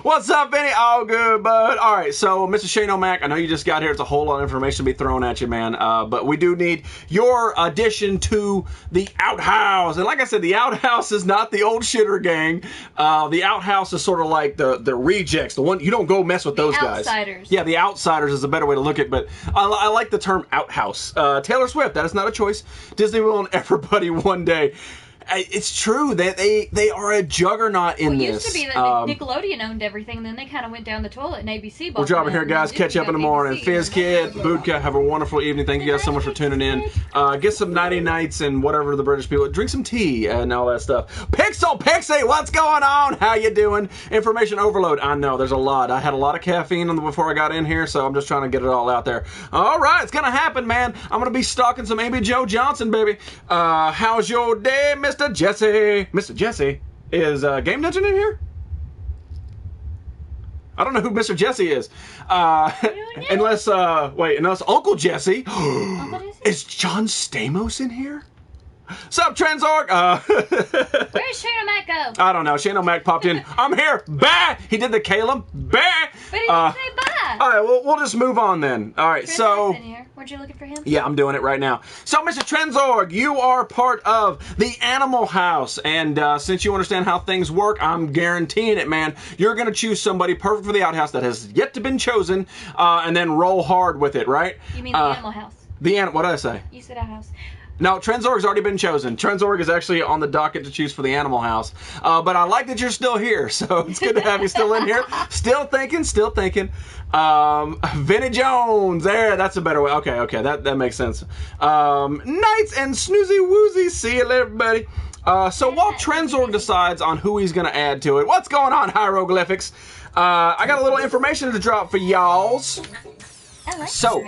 What's up, Benny? All good, bud. All right, so Mr. Shane O'Mac, I know you just got here. It's a whole lot of information to be thrown at you, man. But we do need your addition to the Outhouse. And like I said, the Outhouse is not the old shitter gang. The Outhouse is sort of like the rejects, the one you don't go mess with those guys. Outsiders. Yeah, the outsiders is a better way to look at it. But I like the term Outhouse. Taylor Swift, that is not a choice. Disney will own everybody one day. It's true that they are a juggernaut in Well, it this. used to be that Nickelodeon owned everything, and then they kind of went down the toilet, and ABC bought We're dropping them here, out, guys. and Catch you up in the Disney got morning. ABC. Fizz Kid, Budka, have a wonderful evening. Thank you guys so much for tuning in. Get some nighty nights and whatever the British people. Drink some tea and all that stuff. Pixel Pixie, what's going on? How you doing? Information overload. I know there's a lot. I had a lot of caffeine before I got in here, so I'm just trying to get it all out there. All right, it's gonna happen, man. I'm gonna be stalking some Amy Jo Johnson, baby. How's your day, Mr. Jesse? Mr. Jesse, is Game Dungeon in here? I don't know who Mr. Jesse is. Unless Uncle Jesse. Is John Stamos in here? Sup, Trenzorg? Where's Shane O'Mac go? I don't know. Shane O'Mac popped in. I'm here. Bah! He did the Caleb. Bah! But he didn't say bye. All right, well, we'll just move on then. All right, so... in here. Weren't you looking for him? Yeah, I'm doing it right now. So, Mr. Trenzorg, you are part of the Animal House, and since you understand how things work, I'm guaranteeing it, man. You're going to choose somebody perfect for the outhouse that has yet to been chosen, and then roll hard with it, right? You mean the Animal House? What did I say? You said outhouse. No, Trenzorg's already been chosen. Trenzorg is actually on the docket to choose for the Animal House. But I like that you're still here, so it's good to have you still in here. Still thinking. Vinnie Jones, there, that's a better way. Okay, that makes sense. Knights and Snoozy Woozy, see you later, everybody. So while Trenzorg decides on who he's going to add to it, what's going on, Hieroglyphics? I got a little information to drop for y'alls. I like So,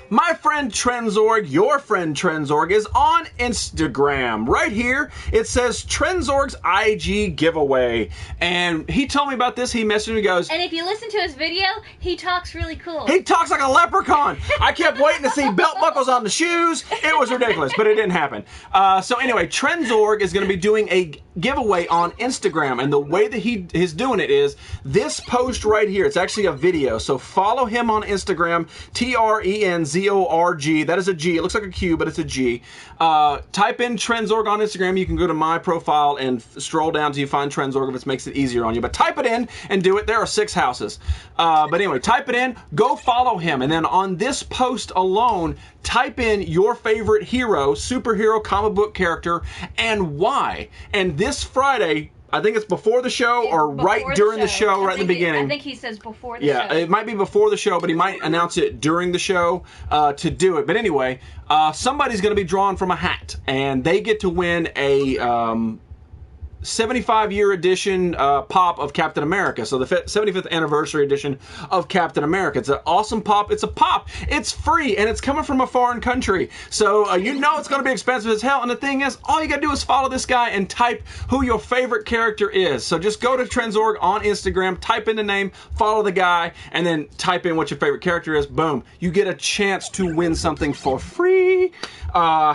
my friend Trenzorg, your friend Trenzorg, is on Instagram. Right here, it says Trenzorg's IG giveaway. And he told me about this. He messaged me, goes, And if you listen to his video, he talks really cool. he talks like a leprechaun. I kept waiting to see belt buckles on the shoes. It was ridiculous, but it didn't happen. So anyway, Trenzorg is going to be doing a giveaway on Instagram. And the way that he is doing it is this post right here. It's actually a video. So follow him on Instagram, TRENZORG. That is a G. It looks like a Q, but it's a G. Type in Trenzorg on Instagram. You can go to my profile and stroll down till you find Trenzorg if it makes it easier on you. But type it in and do it. There are 6 houses. But anyway, type it in. Go follow him. And then on this post alone, type in your favorite hero, superhero, comic book character, and why. And this Friday, I think it's before the show or right during the show, right in the beginning. I think he says before the show. Yeah, it might be before the show, but he might announce it during the show to do it. But anyway, somebody's going to be drawn from a hat, and they get to win a 75-year edition pop of Captain America. So the 75th anniversary edition of Captain America. It's an awesome pop. It's a pop. It's free, and it's coming from a foreign country. So you know it's going to be expensive as hell. And the thing is, all you got to do is follow this guy and type who your favorite character is. So just go to Trenzorg on Instagram, type in the name, follow the guy, and then type in what your favorite character is. Boom. You get a chance to win something for free.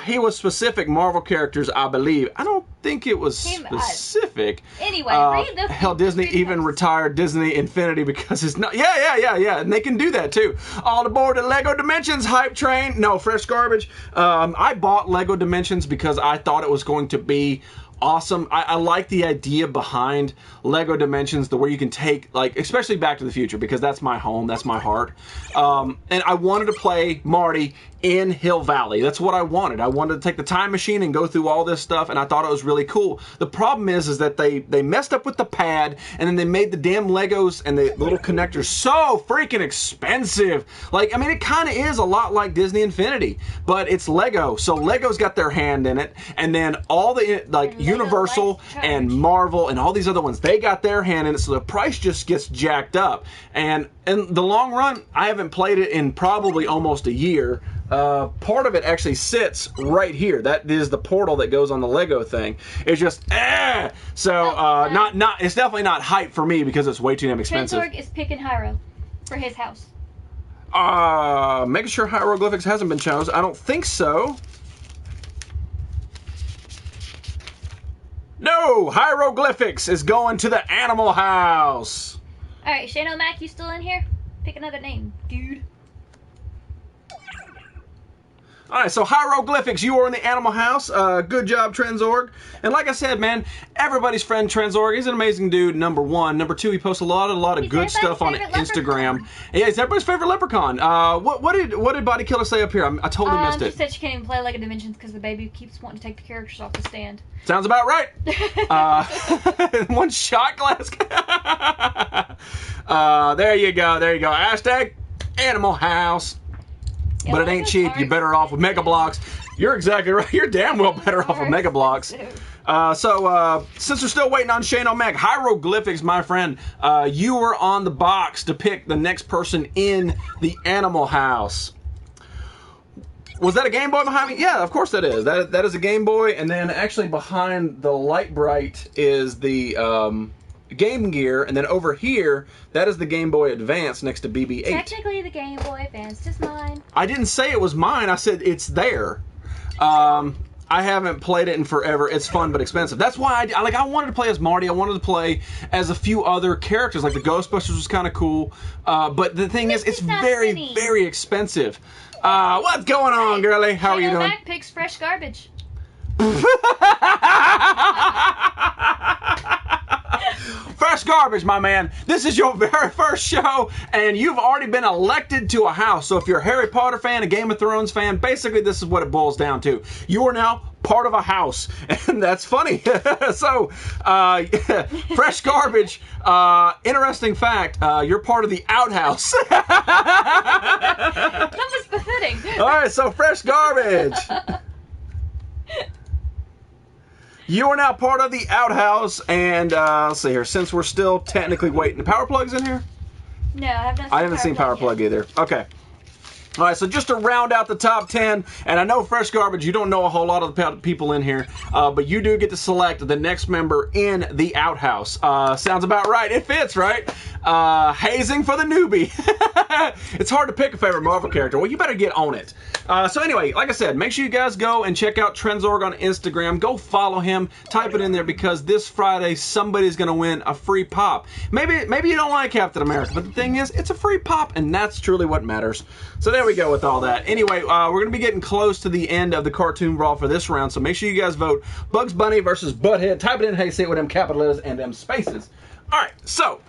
He was specific Marvel characters, I believe. I don't think it was specific. Anyway, read the hell, Disney even retired Disney Infinity because it's not. Yeah, and they can do that too. All aboard the Lego Dimensions hype train. No, fresh garbage. I bought Lego Dimensions because I thought it was going to be awesome. I like the idea behind Lego Dimensions, the where you can take, like, especially Back to the Future, because that's my home, that's my heart. And I wanted to play Marty in Hill Valley. That's what I wanted. I wanted to take the time machine and go through all this stuff, and I thought it was really cool. The problem is that they messed up with the pad, and then they made the damn Legos and the little connectors so freaking expensive. Like, I mean, it kind of is a lot like Disney Infinity, but it's Lego, so Lego's got their hand in it, and then all the, like, Universal and Marvel and all these other ones, they got their hand in it, so the price just gets jacked up. And in the long run, I haven't played it in probably almost a year. Part of it actually sits right here. That is the portal that goes on the Lego thing. It's just, so not. It's definitely not hype for me because it's way too damn expensive. Trenzorg is picking Hyro for his house. Making sure Hieroglyphics hasn't been chosen. I don't think so. No, Hieroglyphics is going to the Animal House. All right, Shane O'Mac, you still in here? Pick another name, dude. All right, so Hieroglyphics, you are in the Animal House. Good job, Trenzorg. And like I said, man, everybody's friend Trenzorg. He's an amazing dude, number one. Number two, he posts a lot of He's good stuff on everybody's favorite Instagram. leprechaun. Yeah, he's everybody's favorite leprechaun. What did Body Killer say up here? I totally missed She it. said she can't even play Lego Dimensions because the baby keeps wanting to take the characters off the stand. Sounds about right. One shot glass. There you go. Hashtag Animal House. Yeah, But it well, ain't that's cheap. hard. You're better off with Mega Blocks. You're exactly right. You're damn well better off with Mega Blocks. So since we're still waiting on Shane O'Mac, Hieroglyphics, my friend, you were on the box to pick the next person in the Animal House. Was that a Game Boy behind me? Yeah, of course that is. That is a Game Boy, and then actually behind the Light Bright is the Game Gear, and then over here, that is the Game Boy Advance next to BB-8. Technically, the Game Boy Advance is mine. I didn't say it was mine. I said it's there. I haven't played it in forever. It's fun but expensive. That's why I wanted to play as Marty. I wanted to play as a few other characters. Like the Ghostbusters was kind of cool. But the thing is, it's very, Funny. very expensive. What's going on, girlie? How are you Shane doing? O'Mac picks fresh garbage. Fresh garbage, my man. This is your very first show, and you've already been elected to a house. So if you're a Harry Potter fan, a Game of Thrones fan, basically this is what it boils down to. You are now part of a house, and that's funny. So, fresh garbage. Interesting fact, you're part of the outhouse. That was befitting. All right, so fresh garbage. You are now part of the outhouse, and let's see here. Since we're still technically waiting, the power plug's in here. No, I have not. I haven't seen power plug either. Okay. All right, so just to round out the top 10, and I know fresh garbage, you don't know a whole lot of the people in here, but you do get to select the next member in the outhouse. Sounds about right. It fits, right? Hazing for the newbie. It's hard to pick a favorite Marvel character. Well, you better get on it. So anyway, like I said, make sure you guys go and check out Trenzorg on Instagram. Go follow him. Type it in there because this Friday somebody's going to win a free pop. Maybe you don't like Captain America, but the thing is, it's a free pop, and that's truly what matters. So there we go with all that. Anyway, we're going to be getting close to the end of the Cartoon Brawl for this round, so make sure you guys vote Bugs Bunny versus Butthead. Type it in, hey, say it with them capital letters and them spaces. All right, so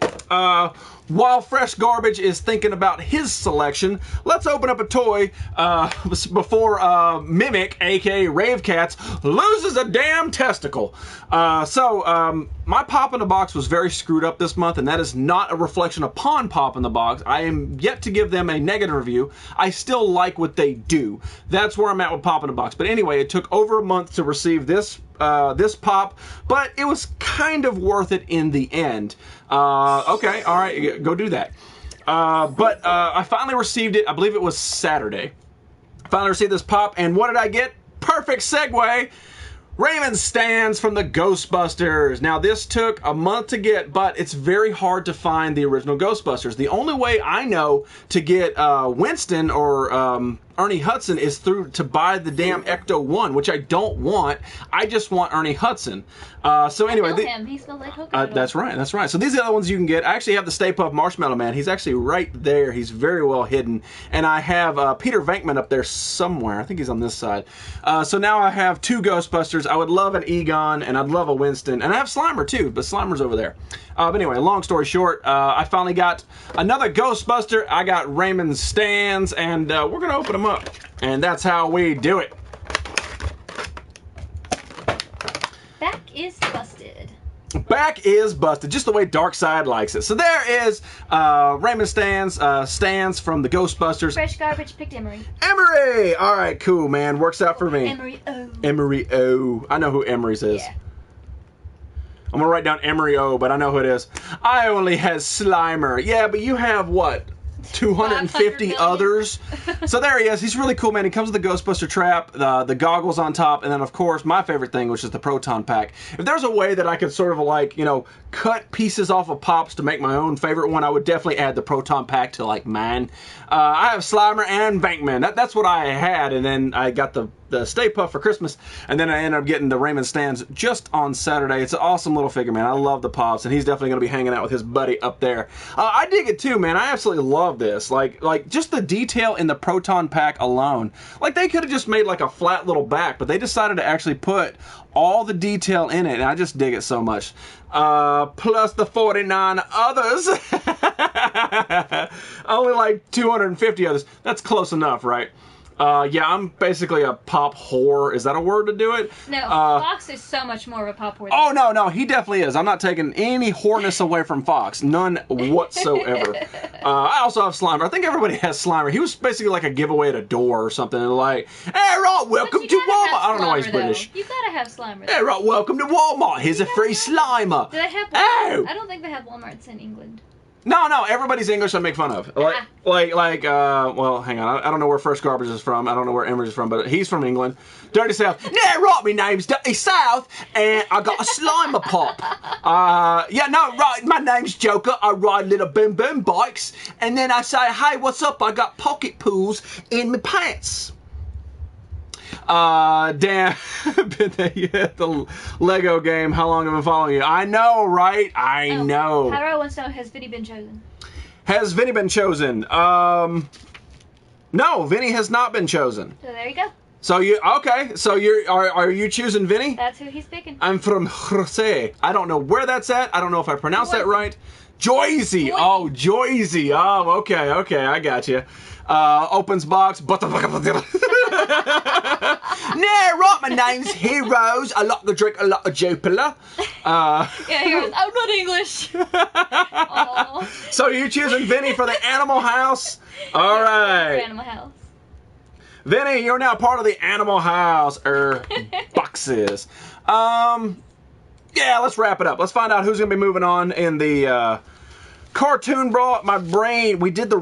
while Fresh Garbage is thinking about his selection, let's open up a toy before Mimic, aka Rave Cats, loses a damn testicle. My Pop in the Box was very screwed up this month, and that is not a reflection upon Pop in the Box. I am yet to give them a negative review. I still like what they do. That's where I'm at with Pop in the Box. But anyway, it took over a month to receive this pop, but it was kind of worth it in the end. Okay, all right, go do that. But I finally received it. I believe it was Saturday. Finally received this pop, and what did I get? Perfect segue. Raymond Stantz from the Ghostbusters. Now, this took a month to get, but it's very hard to find the original Ghostbusters. The only way I know to get Winston or Ernie Hudson is to buy the damn Ecto-1, which I don't want. I just want Ernie Hudson. So anyway, He smells like coconut. that's right. So these are the other ones you can get. I actually have the Stay Puft Marshmallow Man. He's actually right there. He's very well hidden. And I have Peter Venkman up there somewhere. I think he's on this side. So now I have two Ghostbusters. I would love an Egon, and I'd love a Winston. And I have Slimer too, but Slimer's over there. But anyway, long story short, I finally got another Ghostbuster. I got Raymond Stantz, and we're going to open them up. And that's how we do it. Back is busted. Back is busted, just the way Darkseid likes it. So there is Raymond Stantz from the Ghostbusters. Fresh Garbage picked Emery. Emery! All right, cool, man. Works out for me. Emery O. Emery O. I know who Emery's is. Yeah. I'm going to write down Emery O, but I know who it is. I only has Slimer. Yeah, but you have what? 250 others. So there he is. He's really cool, man. He comes with the Ghostbuster trap, the goggles on top, and then of course my favorite thing, which is the proton pack. If there's a way that I could sort of like, cut pieces off of Pops to make my own favorite one, I would definitely add the proton pack to like mine. I have Slimer and Venkman. That's what I had, and then I got the Stay Puft for Christmas, and then I ended up getting the Raymond Stantz just on Saturday. It's an awesome little figure, man. I love the Pops, and he's definitely going to be hanging out with his buddy up there. I dig it too, man. I absolutely love love this. Like just the detail in the proton pack alone. Like they could have just made like a flat little back, but they decided to actually put all the detail in it, and I just dig it so much. Plus the 49 others. Only like 250 others. That's close enough, right? Yeah, I'm basically a pop whore. Is that a word to do it? No, Fox is so much more of a pop whore. Oh, no, he definitely is. I'm not taking any whoreness away from Fox. None whatsoever. I also have Slimer. I think everybody has Slimer. He was basically like a giveaway at a door or something. Like, hey, right, welcome to Walmart. I don't know why he's British. You gotta have Slimer. Hey, right, welcome to Walmart. Here's a free Slimer. Do they have Walmart? Oh! I don't think they have Walmarts in England. No, everybody's English I make fun of. Well, hang on. I don't know where First Garbage is from. I don't know where Emery is from, but he's from England. Dirty South. Yeah, right, my name's Dirty South, and I got a Slimer pop. Right, my name's Joker. I ride little boom boom bikes, and then I say, hey, what's up? I got pocket pools in my pants. Dan, the Lego game, how long have I been following you? I know, right? I know. How wants to know, has Vinny been chosen? Has Vinny been chosen? No, Vinny has not been chosen. So there you go. So are you choosing Vinny? That's who he's picking. I'm from Jose. I don't know where that's at. I don't know if I pronounced that right. Joyzy. Oh, Joyzy. Oh, okay, I got you. Opens box. Nah, right, my name's Heroes. I like to drink a lot of Jupiler. Heroes. I'm not English. So you're choosing Vinny for the Animal House? All right. Animal House. Vinny, you're now part of the Animal House boxes. Yeah, let's wrap it up. Let's find out who's going to be moving on in the Cartoon Brawl. My brain, we did the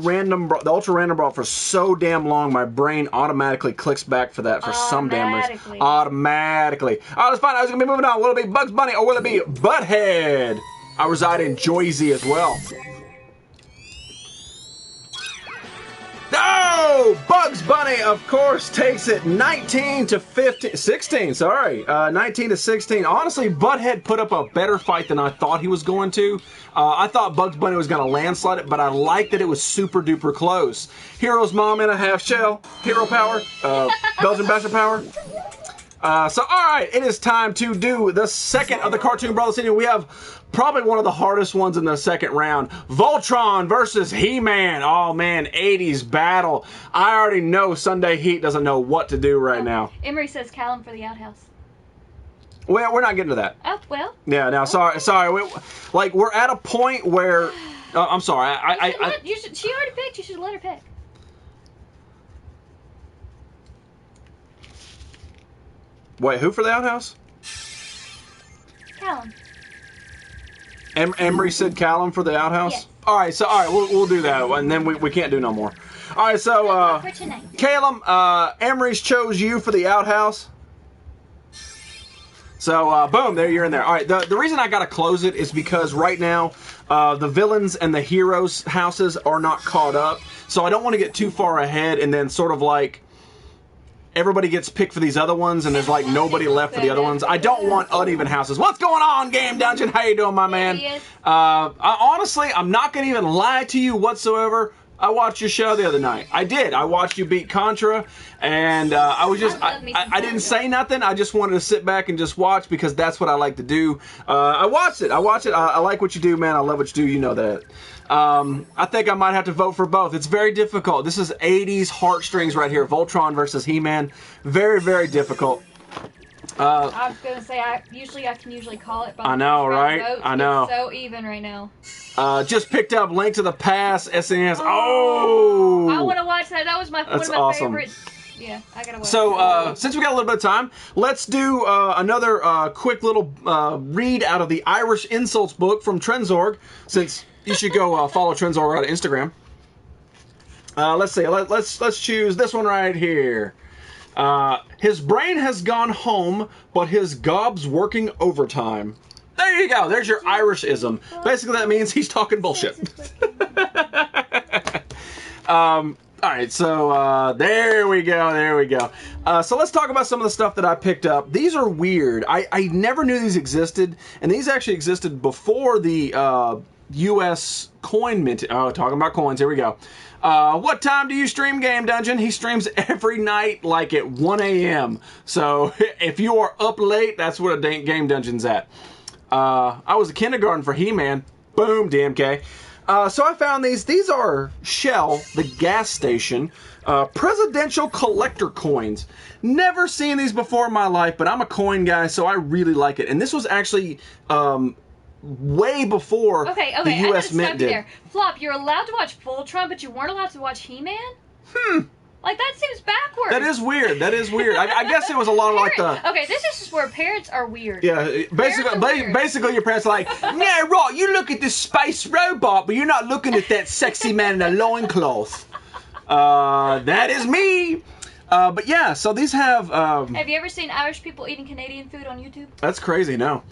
ultra random brawl for so damn long, my brain automatically clicks back for that for some damn reason. Automatically. All right, let's find out who's going to be moving on. Will it be Bugs Bunny or will it be Butthead? I reside in Joyzy as well. No! Bugs Bunny, of course, takes it 19 to 16. 19 to 16. Honestly, Butthead put up a better fight than I thought he was going to. I thought Bugs Bunny was going to landslide it, but I liked that it was super duper close. Hero's mom in a half shell. Hero power. Belgian Bastard power. All right, it is time to do the second of the Cartoon Brawl City. We have probably one of the hardest ones in the second round. Voltron versus He-Man. Oh, man, 80s battle. I already know Sunday Heat doesn't know what to do right now. Emery says Callum for the outhouse. Well, we're not getting to that. Oh, well. Yeah, no, sorry. We're at a point where... I'm sorry. She already picked. You should let her pick. Wait, who for the outhouse? Callum. Emery said Callum for the outhouse? Yes. All right, we'll do that, and then we can't do no more. All right, so, Callum, Emery's chose you for the outhouse. So, boom, there you're in there. All right, the reason I got to close it is because right now, the villains and the heroes' houses are not caught up. So I don't want to get too far ahead and then sort of like everybody gets picked for these other ones and there's like nobody left for the other ones. I don't want uneven houses. What's going on, Game Dungeon? How you doing, my man? Honestly, I'm not going to even lie to you whatsoever. I watched your show the other night. I did. I watched you beat Contra, and I was just, I didn't say nothing. I just wanted to sit back and just watch because that's what I like to do. I watched it. I like what you do, man. I love what you do. You know that. I think I might have to vote for both. It's very difficult. This is 80s heartstrings right here. Voltron versus He-Man. Very, very difficult. I was gonna say I can usually call it. I know, right? Votes. I know. It's so even right now. Just picked up Link to the Past SNES. Oh! I want to watch that. That was one of my favorites. Yeah, I gotta watch. So since we got a little bit of time, let's do another quick little read out of the Irish Insults book from Trenzorg. Since you should go follow Trenzorg on Instagram. Let's see. Let's choose this one right here. His brain has gone home, but his gob's working overtime. There you go. There's your Irishism. Basically, that means he's talking bullshit. All right, so there we go. There we go. So let's talk about some of the stuff that I picked up. These are weird. I never knew these existed, and these actually existed before the U.S. coin mint. Oh, talking about coins. Here we go. What time do you stream Game Dungeon? He streams every night, like at 1 a.m. So if you are up late, that's what a Game Dungeon's at. I was a kindergarten for He-Man. Boom, DMK. So I found these. These are Shell, the gas station, presidential collector coins. Never seen these before in my life, but I'm a coin guy, so I really like it. And this was actually way before Okay, the I U.S. gotta Mint stop you did. there. Flop, you're allowed to watch Voltron, but you weren't allowed to watch He-Man? Like, that seems backwards. That is weird. That is weird. I guess it was a lot of like the... Okay, this is just where parents are weird. Yeah, basically your parents are like, yeah, right, you look at this space robot, but you're not looking at that sexy man in a loincloth. That is me. But yeah, so these have... Have you ever seen Irish people eating Canadian food on YouTube? That's crazy, no.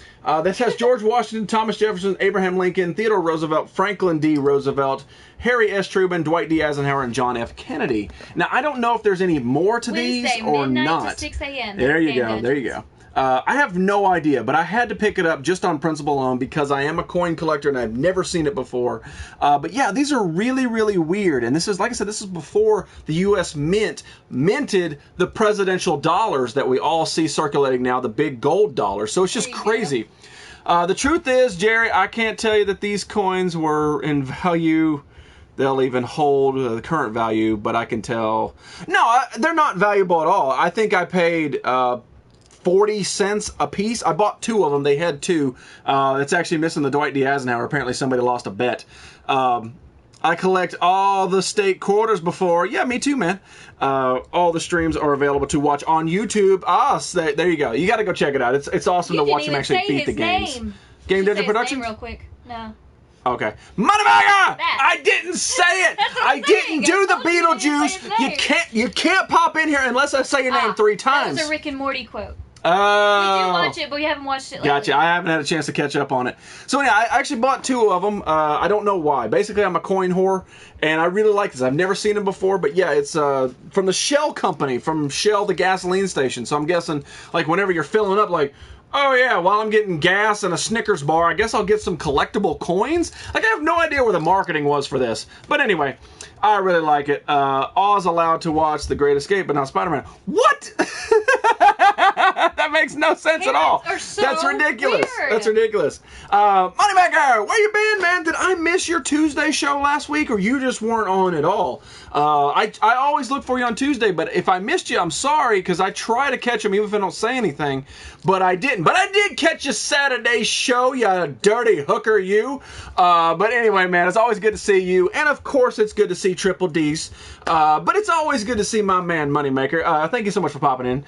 This has George Washington, Thomas Jefferson, Abraham Lincoln, Theodore Roosevelt, Franklin D. Roosevelt, Harry S. Truman, Dwight D. Eisenhower, and John F. Kennedy. Now, I don't know if there's any more to Wednesday, these or midnight not. to 6 a.m. There you Game go, Dungeons. there you go. I have no idea, but I had to pick it up just on principle alone because I am a coin collector and I've never seen it before. But yeah, these are really, really weird. And this is, like I said, this is before the U.S. Mint minted the presidential dollars that we all see circulating now, the big gold dollars. So it's just There you crazy. The truth is, Jerry, I can't tell you that these coins were in value. They'll even hold the current value, but I can tell. No, they're not valuable at all. I think I paid 40 cents a piece. I bought two of them. They had two. It's actually missing the Dwight D. Eisenhower. Apparently somebody lost a bet. I collect all the state quarters before. Yeah, me too, man. All the streams are available to watch on YouTube. There you go. You got to go check it out. It's awesome You to didn't watch him even actually say beat the his games. name. Game Just Dungeon say his Productions? name real quick. No. Okay. Moneymaker! That. I didn't say it. That's what I I'm saying. didn't do I the told you you didn't say Beetlejuice. his name. You can't pop in here unless I say your name 3 times. That was a Rick and Morty quote. Oh. We do watch it, but we haven't watched it lately. Gotcha. I haven't had a chance to catch up on it. So yeah, I actually bought 2 of them. I don't know why. Basically, I'm a coin whore, and I really like this. I've never seen them before, but yeah, it's from the Shell company, from Shell, the gasoline station. So I'm guessing, like, whenever you're filling up, like, oh yeah, while I'm getting gas and a Snickers bar, I guess I'll get some collectible coins. Like, I have no idea where the marketing was for this. But anyway, I really like it. Oz allowed to watch The Great Escape, but not Spider-Man. What? That makes no sense at all. Parents are so That's ridiculous. weird. That's ridiculous. Moneymaker, where you been, man? Did I miss your Tuesday show last week, or you just weren't on at all? I always look for you on Tuesday, but if I missed you, I'm sorry, because I try to catch them even if I don't say anything, but I didn't. But I did catch your Saturday show, you dirty hooker, you. But anyway, man, it's always good to see you, and of course, it's good to see Triple D's. But it's always good to see my man, Moneymaker. Thank you so much for popping in.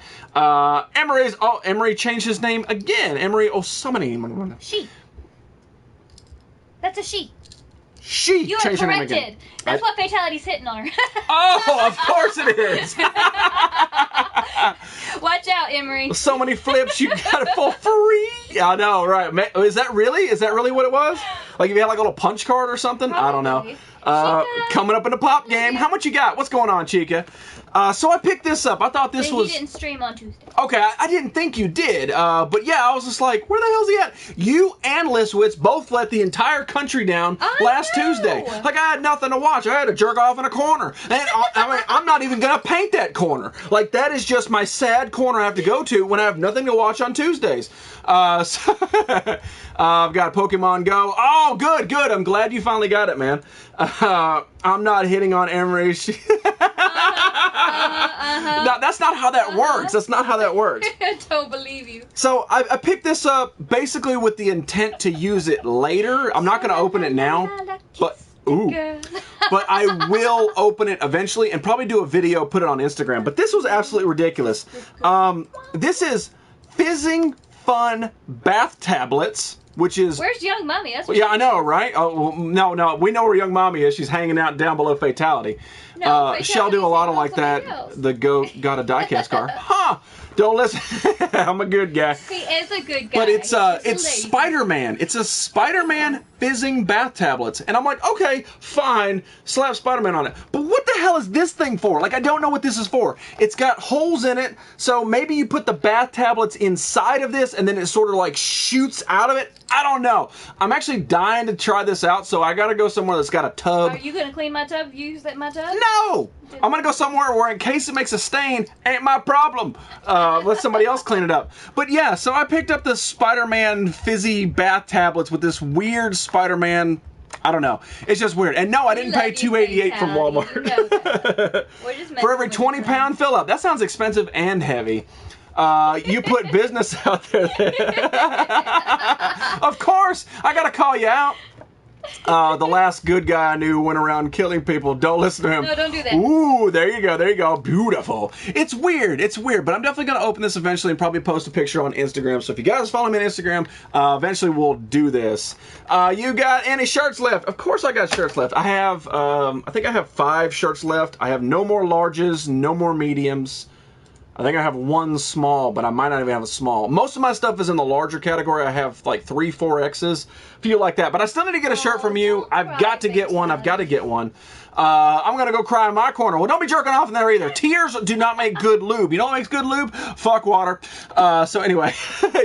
Emery changed his name again. Emery Osamani. She. That's a she. She You are changed her name corrected. again. That's what fatality's hitting on her. Oh, of course it is. Watch out, Emery. So many flips, you got it for free. I know, right? Is that really what it was? Like if you had like a little punch card or something? I don't know. Probably. Coming up in the pop game. How much you got? What's going on, Chica? So I picked this up. I thought this Then was... he didn't stream on Tuesday. Okay, I didn't think you did. But yeah, I was just like, where the hell's he at? You and Liswitz both let the entire country down last know. Tuesday. Like, I had nothing to watch. I had to jerk off in a corner. And I'm not even going to paint that corner. Like, that is just my sad corner I have to go to when I have nothing to watch on Tuesdays. So I've got Pokemon Go. Oh, good. I'm glad you finally got it, man. I'm not hitting on Emery. No, that's not how that works. That's not how that works. I don't believe you. So I picked this up basically with the intent to use it later. I'm not going to open it now, but but I will open it eventually and probably do a video, put it on Instagram. But this was absolutely ridiculous. This is Fizzing Fun Bath Tablets, which is... Where's Young Mommy? That's what Yeah, I know, right? Oh, well, no. We know where Young Mommy is. She's hanging out down below Fatality. No, She'll do a lot of like Fatality's that. somebody else. The got a diecast car. Huh. Don't listen. I'm a good guy. He is a good guy. But it's He's just it's lazy. Spider-Man. It's a Spider-Man fizzing bath tablets. And I'm like, okay, fine, slap Spider-Man on it. But what the hell is this thing for? Like, I don't know what this is for. It's got holes in it, so maybe you put the bath tablets inside of this and then it sort of like shoots out of it. I don't know. I'm actually dying to try this out, so I gotta go somewhere that's got a tub. Are you gonna clean my tub? Use that my tub? No! I'm gonna go somewhere where in case it makes a stain, ain't my problem. Let somebody else clean it up. But yeah, so I picked up the Spider-Man fizzy bath tablets with this weird Spider-Man, I don't know. It's just weird. And no, I didn't pay $2.88 from Walmart. You know that. We're just For every messing with you, 20-pound fill-up. That sounds expensive and heavy. You put business out there. Of course, I gotta call you out. The last good guy I knew went around killing people. Don't listen to him. No, don't do that. Ooh, there you go. There you go. Beautiful. It's weird. It's weird, but I'm definitely going to open this eventually and probably post a picture on Instagram. So if you guys follow me on Instagram, eventually we'll do this. You got any shirts left? Of course I got shirts left. I have, I think I have 5 shirts left. I have no more larges, no more mediums. I think I have 1 small, but I might not even have a small. Most of my stuff is in the larger category. I have like 3, 4Xs, few like that. But I still need to get a shirt from you. I've got to get one. I've got to get one. I'm going to go cry in my corner. Well, don't be jerking off in there either. Tears do not make good lube. You know what makes good lube? Fuck water. So anyway,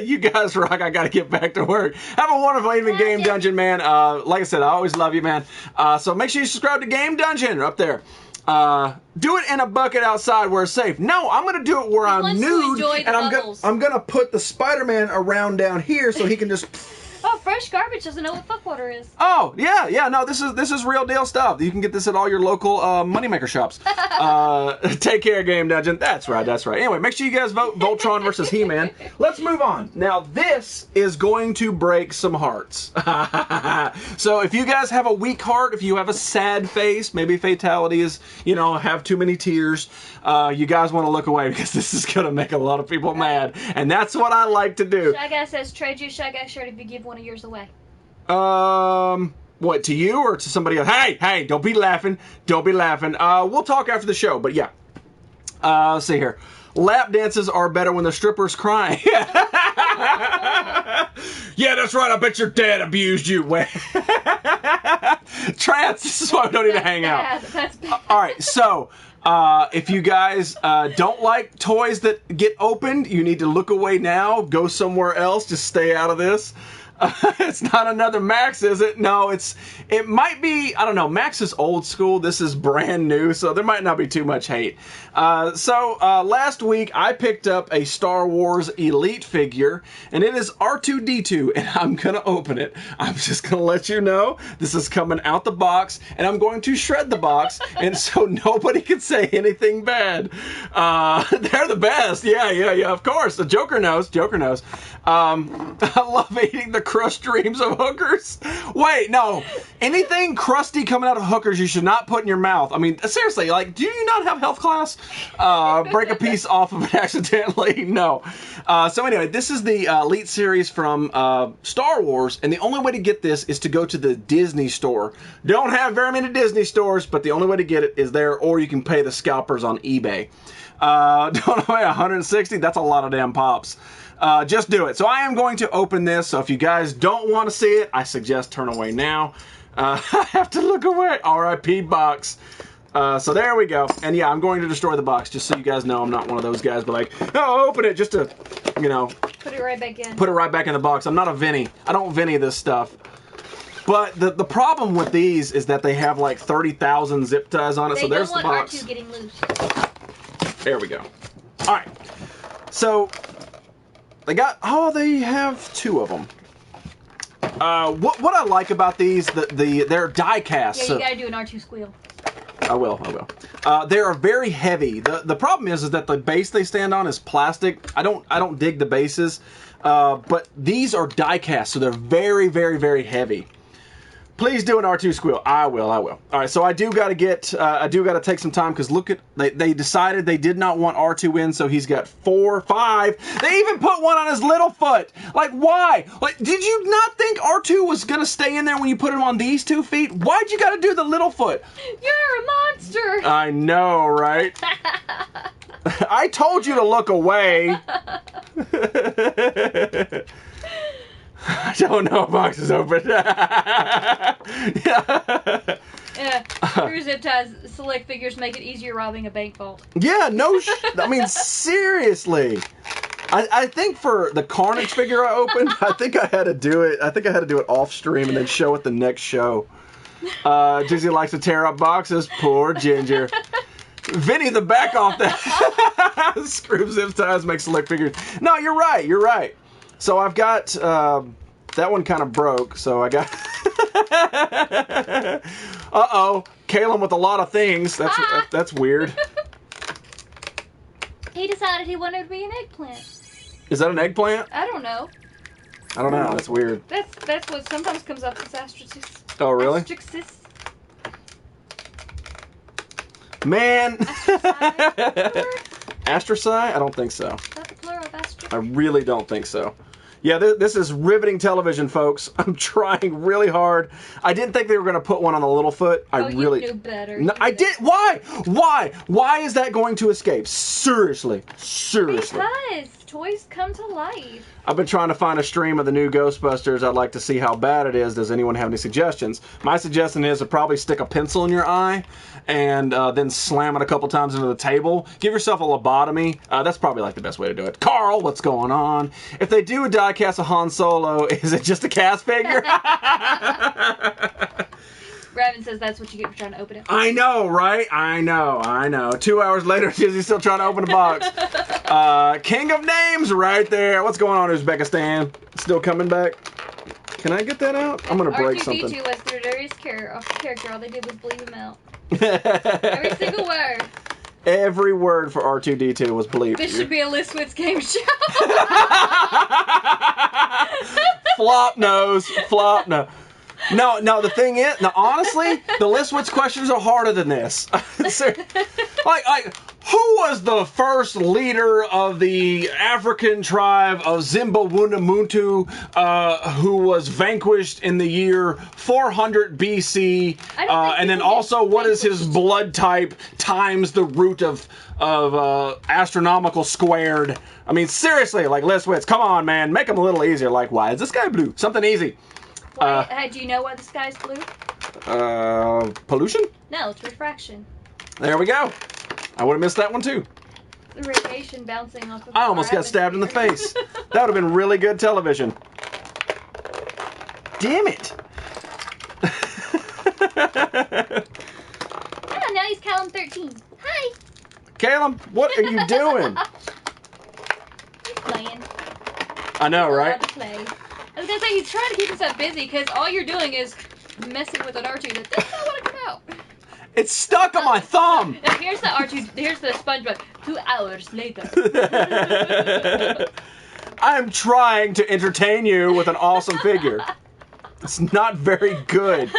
you guys rock. I got to get back to work. Have a wonderful evening, Game Dungeon, man. Like I said, I always love you, man. So make sure you subscribe to Game Dungeon up there. Do it in a bucket outside where it's safe. No, I'm gonna do it where I'm wants to nude, enjoy the and bubbles. I'm gonna put the Spider-Man around down here so he can just. Oh, Fresh Garbage doesn't know what fuckwater is. Oh yeah, no, this is real deal stuff. You can get this at all your local moneymaker shops. Take care, Game Dungeon. That's right. Anyway, make sure you guys vote Voltron versus He-Man. Let's move on. Now this is going to break some hearts. So if you guys have a weak heart, if you have a sad face, maybe fatality is, have too many tears, you guys want to look away because this is going to make a lot of people mad. And that's what I like to do. Shy Guy says, trade you Shy Guy shirt if you give one of yours away. What, to you or to somebody else? Hey, don't be laughing. We'll talk after the show, but yeah. Let's see here. Lap dances are better when the stripper's crying. Yeah, that's right. I bet your dad abused you. Trance, this is why we don't need to hang out. That's bad. All right, so if you guys don't like toys that get opened, you need to look away now. Go somewhere else. Just stay out of this. It's not another Max, is it? No, it might be, I don't know, Max is old school, this is brand new, so there might not be too much hate. So last week I picked up a Star Wars Elite figure, and it is R2-D2, and I'm gonna open it. I'm just gonna let you know, this is coming out the box, and I'm going to shred the box, and so nobody can say anything bad. They're the best, yeah, of course, the Joker knows. I love eating the crushed dreams of hookers. Wait, no. Anything crusty coming out of hookers you should not put in your mouth. I mean, seriously, like, do you not have health class? Break a piece off of it accidentally? No. So anyway, this is the Elite series from Star Wars, and the only way to get this is to go to the Disney store. Don't have very many Disney stores, but the only way to get it is there, or you can pay the scalpers on eBay. Don't weigh 160? That's a lot of damn pops. Just do it. So I am going to open this, so if you guys don't want to see it, I suggest turn away now. I have to look away. R.I.P. box. So there we go. And yeah, I'm going to destroy the box, just so you guys know I'm not one of those guys, but like, oh, open it just to, Put it right back in. Put it right back in the box. I'm not a Vinny. I don't Vinny this stuff. But the problem with these is that they have like 30,000 zip ties on it, so there's the box. They don't want R2 getting loose. There we go. All right. So they have 2 of them. What I like about these, they're die cast. Yeah, you gotta do an R2 squeal. I will. They are very heavy. The problem is that the base they stand on is plastic. I don't dig the bases, but these are die cast, so they're very, very, very heavy. Please do an R2 squeal. I will. All right, so I do got to take some time because look at, they decided they did not want R2 in, so he's got 4, 5. They even put one on his little foot. Like, why? Like, did you not think R2 was going to stay in there when you put him on these 2 feet? Why'd you got to do the little foot? You're a monster. I know, right? I told you to look away. I don't know if box is open. Yeah, screw zip ties, select figures make it easier robbing a bank vault. Yeah, no, I mean, seriously. I think for the Carnage figure I opened, I think I had to do it off stream and then show it the next show. Jizzy likes to tear up boxes. Poor Ginger. Vinny, the back off that. Screw zip ties, make select figures. No, you're right. So I've got, that one kind of broke, so I got... Uh-oh, Caleb with a lot of things. That's weird. He decided he wanted to be an eggplant. Is that an eggplant? I don't know. I don't know. That's weird. That's what sometimes comes up as astraxis. Oh, really? Astraxis. Man. Astracide? Astracide? I don't think so. Is that the plural of astraxis? I really don't think so. Yeah, this is riveting television, folks. I'm trying really hard. I didn't think they were going to put one on the Littlefoot. You knew better. No, I did. Why? Why is that going to escape? Seriously. Because toys come to life. I've been trying to find a stream of the new Ghostbusters. I'd like to see how bad it is. Does anyone have any suggestions? My suggestion is to probably stick a pencil in your eye and then slam it a couple times into the table. Give yourself a lobotomy. That's probably like the best way to do it. Carl, what's going on? If they do a die cast of Han Solo, is it just a cast figure? Raven says that's what you get for trying to open it. I know, right? I know. 2 hours later, Jizzy's still trying to open a box. King of names right there. What's going on, Uzbekistan? Still coming back? Can I get that out? I'm going to break something. R2-D2 was their dirtiest character. All they did was bleep him out. Every single word. Every word for R2-D2 was bleeped. This should be a Listwitz game show. Flop nose. No, the thing is, honestly, the Listwitz questions are harder than this. like, who was the first leader of the African tribe of Zimbabwe-Muntu who was vanquished in the year 400 BC? And then also, what is his blood type times the root of astronomical squared? I mean, seriously, like, Listwitz, come on, man, make him a little easier. Like, why is this guy blue? Something easy. Do you know why the sky's blue? Pollution? No, it's refraction. There we go. I would have missed that one too. The radiation bouncing off of I almost got stabbed in the face. That would have been really good television. Damn it. Oh, now he's Callum 13. Hi. Caleb, what are you doing? He's playing. I know, right? To play. I was gonna say he's trying to keep himself busy because all you're doing is messing with an R2 that does not want to come out. It's stuck on my thumb. Now, here's the R2. Here's the SpongeBob. 2 hours later. I'm trying to entertain you with an awesome figure. It's not very good.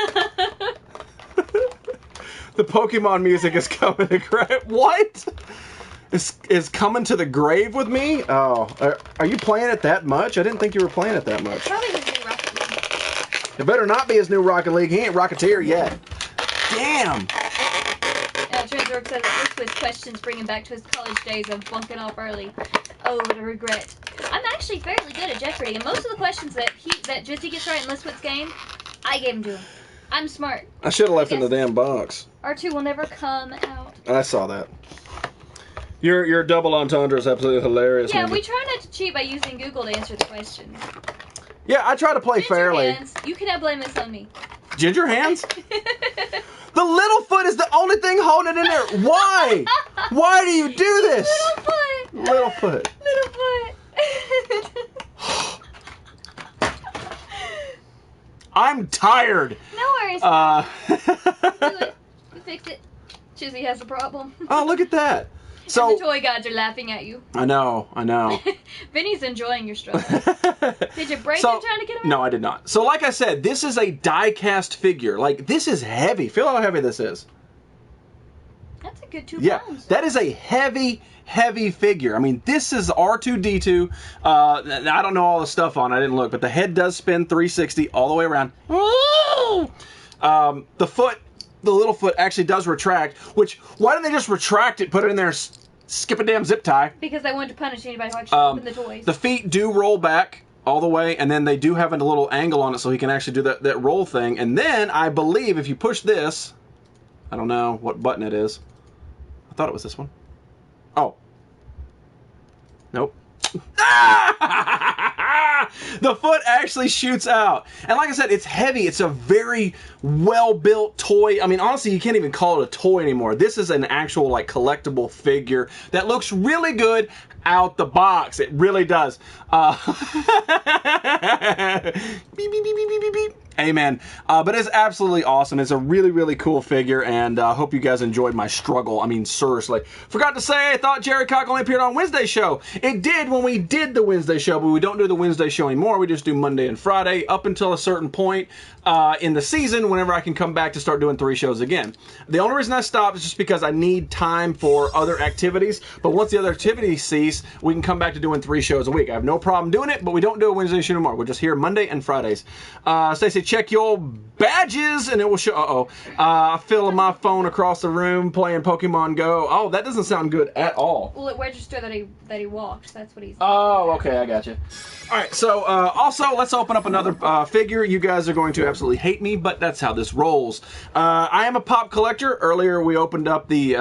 The Pokemon music is coming to grave. What? Is coming to the grave with me? Oh, are you playing it that much? I didn't think you were playing it that much. Probably his new Rocket League. It better not be his new Rocket League. He ain't Rocketeer yet. Damn. Transwork says that Listwitz questions bring him back to his college days of bunking off early. Oh, the regret. I'm actually fairly good at Jeopardy, and most of the questions that Jizzy gets right in Listwitz's game, I gave him to him. I'm smart. I should have left in the damn box. R2 will never come out. I saw that. Your double entendre is absolutely hilarious. Yeah, we try not to cheat by using Google to answer the questions. Yeah, I try to play fairly. Hands. You cannot blame this on me. Ginger hands? The Littlefoot is the only thing holding it in there. Why? Why do you do this? Littlefoot. I'm tired. No worries. Do it. You fixed it. Chizzy has a problem. Oh, look at that. So and the toy gods are laughing at you. I know. Vinny's enjoying your struggle. Did you break him trying to get him out? No, I did not. So like I said, this is a die-cast figure. Like, this is heavy. Feel how heavy this is. That's a good 2 Yeah, pounds. that is a heavy figure. I mean, this is R2-D2. I don't know all the stuff on it. I didn't look, but the head does spin 360 all the way around. The foot, the Littlefoot actually does retract, which, why didn't they just retract it, put it in there skip a damn zip tie. Because I wanted to punish anybody who actually opened the toys. The feet do roll back all the way, and then they do have a little angle on it so he can actually do that roll thing. And then I believe if you push this, I don't know what button it is. I thought it was this one. Oh. Nope. The foot actually shoots out. And like I said, it's heavy. It's a very well-built toy. I mean, honestly, you can't even call it a toy anymore. This is an actual, like, collectible figure that looks really good out the box. It really does. Beep, beep, beep, beep, beep, beep, beep. Amen. But it's absolutely awesome. It's a really, really cool figure, and I hope you guys enjoyed my struggle. I mean, seriously. Forgot to say, I thought Jerry Cock only appeared on Wednesday show. It did when we did the Wednesday show, but we don't do the Wednesday show anymore. We just do Monday and Friday up until a certain point in the season, whenever I can come back to start doing 3 shows again. The only reason I stopped is just because I need time for other activities, but once the other activities cease, we can come back to doing 3 shows a week. I have no problem doing it, but we don't do a Wednesday show anymore. We're just here Monday and Fridays. Stacey, check your badges and it will show. Filling my phone across the room playing Pokemon Go. Oh, that doesn't sound good at all. Well, it registered that he walked. That's what he's. Oh, okay, I got you. All right, so also let's open up another figure. You guys are going to absolutely hate me, but that's how this rolls. I am a pop collector. Earlier we opened up the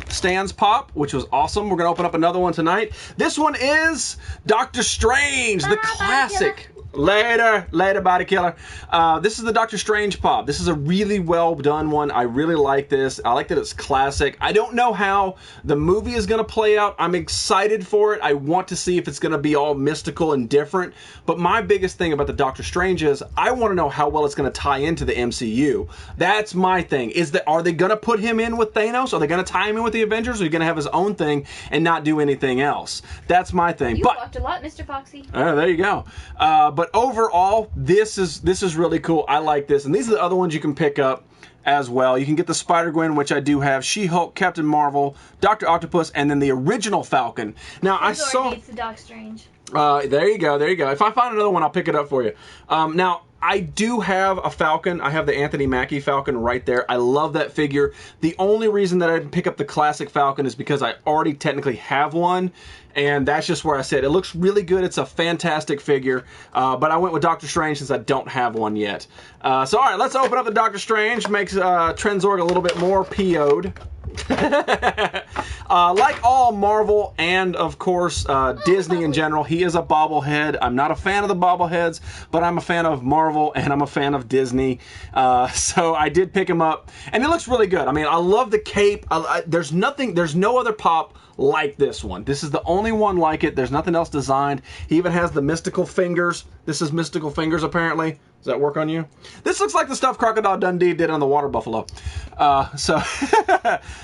Stan's Pop, which was awesome. We're going to open up another one tonight. This one is Doctor Strange, the classic. Later, body killer. This is the Doctor Strange Pop. This is a really well done one. I really like this. I like that it's classic. I don't know how the movie is going to play out. I'm excited for it. I want to see if it's going to be all mystical and different. But my biggest thing about the Doctor Strange is I want to know how well it's going to tie into the MCU. That's my thing. Are they going to put him in with Thanos? Are they going to tie him in with the Avengers? Or are you going to have his own thing and not do anything else? That's my thing. You walked a lot, Mr. Foxy. There you go. But overall, this is really cool. I like this. And these are the other ones you can pick up as well. You can get the Spider-Gwen, which I do have, She-Hulk, Captain Marvel, Dr. Octopus, and then the original Falcon. Now, I saw... needs the Doc Strange. There you go. If I find another one, I'll pick it up for you. Now, I do have a Falcon. I have the Anthony Mackie Falcon right there. I love that figure. The only reason that I didn't pick up the classic Falcon is because I already technically have one, and that's just where I said it looks really good. It's a fantastic figure, but I went with Doctor Strange since I don't have one yet. So, all right, let's open up the Doctor Strange. Makes Trenzorg a little bit more PO'd. Like all Marvel and, of course, Disney in general, he is a bobblehead. I'm not a fan of the bobbleheads, but I'm a fan of Marvel and I'm a fan of Disney. So I did pick him up, and it looks really good. I mean, I love the cape. There's no other pop like this one. This is the only one like it. There's nothing else designed. He even has the mystical fingers. This is mystical fingers, apparently. Does that work on you? This looks like the stuff Crocodile Dundee did on the Water Buffalo. So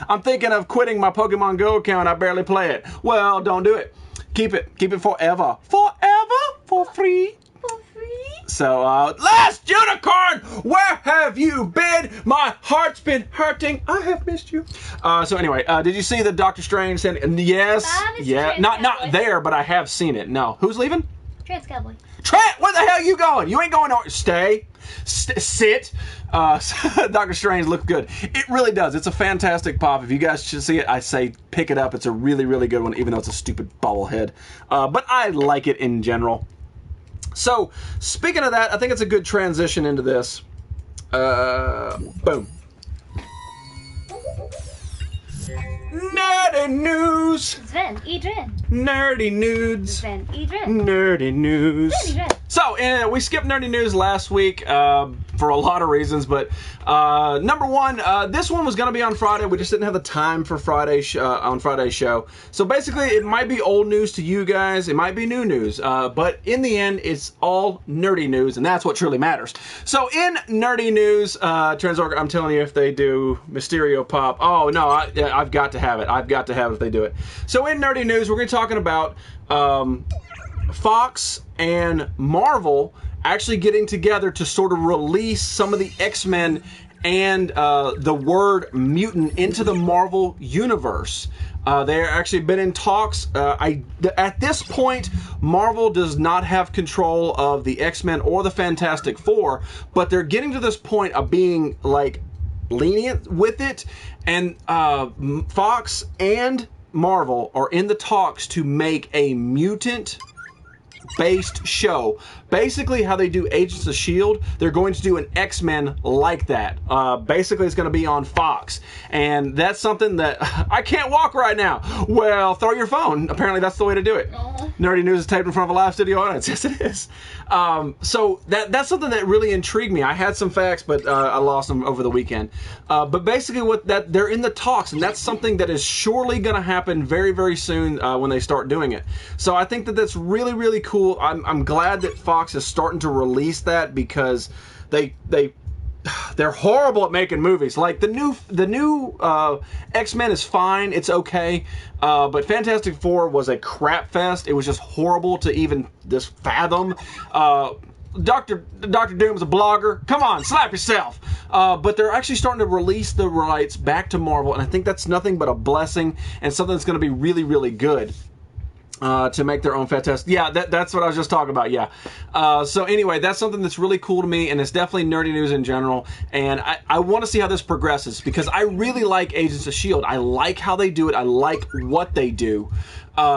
I'm thinking of quitting my Pokemon Go account. I barely play it. Well, don't do it. Keep it. Keep it forever. Forever? For free? For free? So, last unicorn, where have you been? My heart's been hurting. I have missed you. So anyway, did you see the Doctor Strange? Yes. Yeah. Not there, but I have seen it. No. Who's leaving? Trans Cowboy. Trent, where the hell are you going? You ain't going nowhere. Stay. Sit. Doctor Strange looks good. It really does. It's a fantastic pop. If you guys should see it, I say pick it up. It's a really, really good one, even though it's a stupid bobblehead. But I like it in general. So, speaking of that, I think it's a good transition into this. Boom. Nerdy news. Sven Edrin. Nerdy nudes. Sven Edrin. Nerdy news. Sven Edrin. So, we skipped nerdy news last week for a lot of reasons, but number one, this one was going to be on Friday. We just didn't have the time for on Friday's show. So basically, it might be old news to you guys. It might be new news. But in the end, it's all nerdy news, and that's what truly matters. So in nerdy news, Trenzorg, I'm telling you, if they do Mysterio Pop, oh no, I've got to have it. I've got to have it if they do it. So in nerdy news, we're going to be talking about Fox and Marvel actually getting together to sort of release some of the X-Men and the word mutant into the Marvel universe. They're actually been in talks. At this point, Marvel does not have control of the X-Men or the Fantastic Four, but they're getting to this point of being like lenient with it, and Fox and Marvel are in the talks to make a mutant based show. Basically, how they do Agents of S.H.I.E.L.D., they're going to do an X-Men like that. Basically, it's going to be on Fox. And that's something that... I can't walk right now. Well, throw your phone. Apparently, that's the way to do it. Aw. Nerdy News is taped in front of a live studio audience. Yes, it is. So that's something that really intrigued me. I had some facts, but I lost them over the weekend. But basically, they're in the talks, and that's something that is surely going to happen very, very soon when they start doing it. So I think that that's really, really cool. I'm glad that Fox is starting to release that, because they're horrible at making movies. Like the new X-Men is fine, it's okay, but Fantastic Four was a crap fest. It was just horrible to even just fathom. Dr. Doom's a blogger. Come on, slap yourself. But they're actually starting to release the rights back to Marvel, and I think that's nothing but a blessing and something that's going to be really, really good. To make their own fantastic... Yeah, that's what I was just talking about, yeah. So anyway, that's something that's really cool to me, and it's definitely nerdy news in general, and I want to see how this progresses, because I really like Agents of S.H.I.E.L.D. I like how they do it. I like what they do.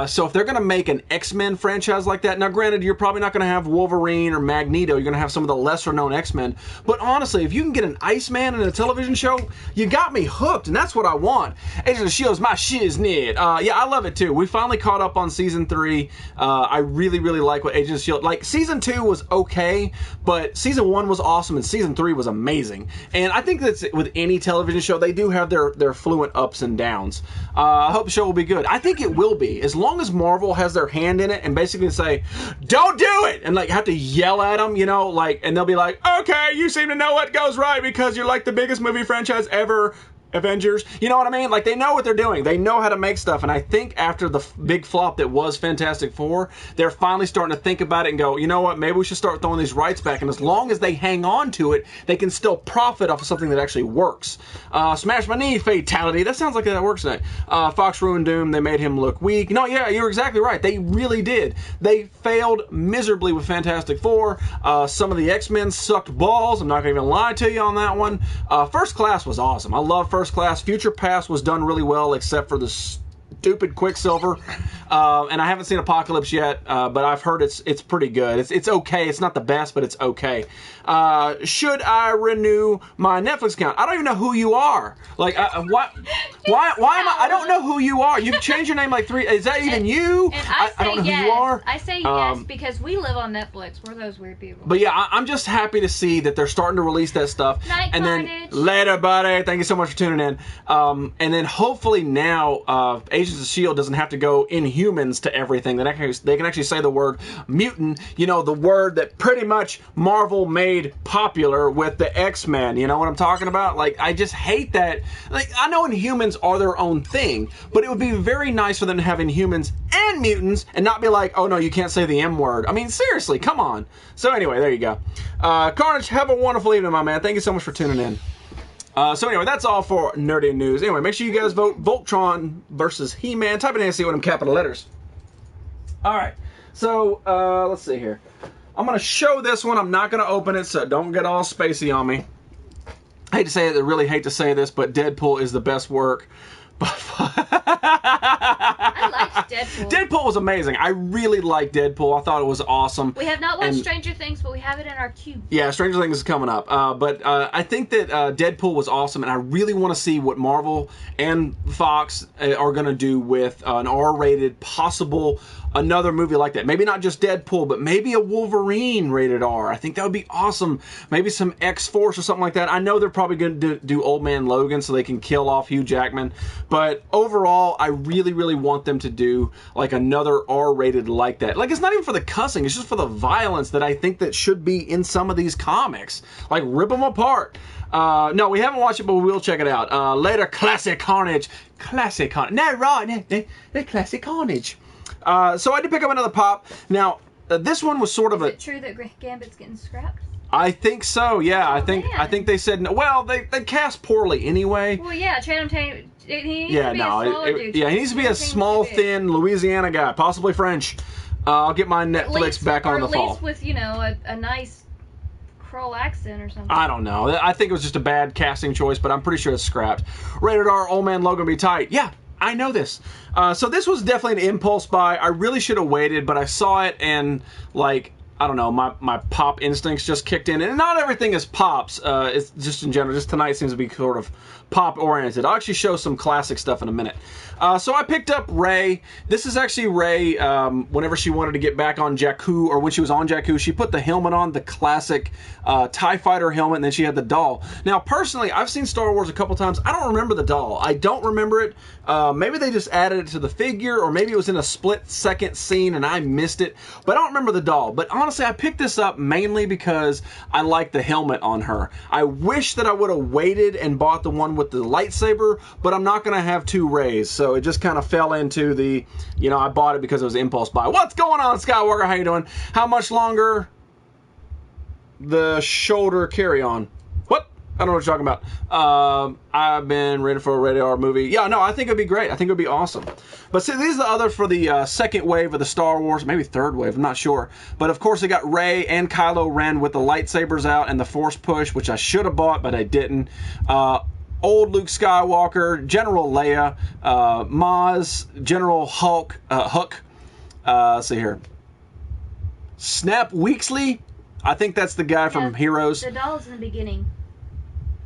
So if they're going to make an X-Men franchise like that, now granted, you're probably not going to have Wolverine or Magneto, you're going to have some of the lesser known X-Men, but honestly, if you can get an Iceman in a television show, you got me hooked, and that's what I want. Agents of S.H.I.E.L.D.'s my shiznit. Yeah, I love it too. We finally caught up on Season 3. I really, really like what Agents of S.H.I.E.L.D. Like, Season 2 was okay, but Season 1 was awesome, and Season 3 was amazing. And I think that's with any television show, they do have their fluent ups and downs. I hope the show will be good. I think it will be. As long as Marvel has their hand in it and basically say, don't do it, and like have to yell at them, you know, like, and they'll be like, okay, you seem to know what goes right because you're like the biggest movie franchise ever, Avengers. You know what I mean? Like, they know what they're doing. They know how to make stuff. And I think after the big flop that was Fantastic Four, they're finally starting to think about it and go, you know what? Maybe we should start throwing these rights back. And as long as they hang on to it, they can still profit off of something that actually works. Smash my knee, fatality. That sounds like that works tonight. Fox ruined Doom. They made him look weak. No, yeah, you're exactly right. They really did. They failed miserably with Fantastic Four. Some of the X-Men sucked balls. I'm not going to even lie to you on that one. First Class was awesome. I love First Class. Future Past was done really well, except for the stupid Quicksilver. And I haven't seen Apocalypse yet, but I've heard it's pretty good. It's okay. It's not the best, but it's okay. Should I renew my Netflix account? I don't even know who you are. Like, why am I? I don't know who you are. You've changed your name like 3. Is that even you? And I don't know say yes. who you are. I say yes because we live on Netflix. We're those weird people. But yeah, I'm just happy to see that they're starting to release that stuff. Night, and Carnage. Then later, buddy. Thank you so much for tuning in. And then hopefully now, Agents of S.H.I.E.L.D. doesn't have to go Inhumans to everything. They can actually say the word mutant. You know, the word that pretty much Marvel made popular with the X-Men. You know what I'm talking about? Like, I just hate that. Like, I know Inhumans are their own thing, but it would be very nice for them to have Inhumans and mutants and not be like, oh no, you can't say the M word. I mean, seriously, come on. So anyway, there you go. Carnage, have a wonderful evening, my man. Thank you so much for tuning in. So anyway, that's all for Nerdy News. Anyway, make sure you guys vote Voltron versus He-Man. Type in AC with them capital letters. Alright, so let's see here. I'm going to show this one. I'm not going to open it, so don't get all spacey on me. I hate to say it, I really hate to say this, but Deadpool is the best work. I liked Deadpool. Deadpool was amazing. I really liked Deadpool. I thought it was awesome. We have not watched Stranger Things, but we have it in our queue. Yeah, Stranger Things is coming up. But I think that Deadpool was awesome, and I really want to see what Marvel and Fox are going to do with an R-rated possible another movie like that. Maybe not just Deadpool, but maybe a Wolverine rated R. I think that would be awesome. Maybe some X-Force or something like that. I know they're probably going to do Old Man Logan so they can kill off Hugh Jackman. But overall, I really, really want them to do like another R-rated like that. Like, it's not even for the cussing. It's just for the violence that I think that should be in some of these comics. Like, rip them apart. No, we haven't watched it, but we will check it out. Later, Classic Carnage. Classic Carnage. No, right. They're Classic Carnage. So I did pick up another pop. Now, this one was sort of Is it true that Gambit's getting scrapped? I think so. Yeah, Oh, I think they said no. Well, they cast poorly anyway. Well, yeah, Channing Tatum. He needs Yeah, to be no, a smaller dude. he needs to be a Channing small, Tatum's too big. thin Louisiana guy, possibly French. I'll get my Netflix back on the Or fall. at least with, you know, a nice Kroll accent or something. I don't know. I think it was just a bad casting choice, but I'm pretty sure it's scrapped. Rated R, Old Man Logan be tight. Yeah, I know this. So this was definitely an impulse buy. I really should have waited, but I saw it and like, I don't know, my pop instincts just kicked in. And not everything is pops. It's just in general. Just tonight seems to be sort of pop oriented. I'll actually show some classic stuff in a minute. So I picked up Rey. This is actually Rey whenever she wanted to get back on Jakku, or when she was on Jakku, she put the helmet on, the classic TIE Fighter helmet, and then she had the doll. Now, personally, I've seen Star Wars a couple times. I don't remember the doll. I don't remember it. Maybe they just added it to the figure, or maybe it was in a split-second scene and I missed it. But I don't remember the doll. But honestly, I picked this up mainly because I like the helmet on her. I wish that I would have waited and bought the one with the lightsaber, but I'm not going to have two Reys. So it just kind of fell into the, you know, I bought it because it was an impulse buy. What's going on, Skywalker? How you doing? How much longer the shoulder carry on? What? I don't know what you're talking about. I've been ready for a rated R movie. Yeah, no, I think it'd be great. I think it'd be awesome. But see, these are the other for the second wave of the Star Wars, maybe third wave, I'm not sure. But of course, they got Rey and Kylo Ren with the lightsabers out and the Force push, which I should have bought, but I didn't. Old Luke Skywalker, General Leia, Maz, General Hook. Let's see here. Snap Weeksley. I think that's the guy from Heroes. The doll's in the beginning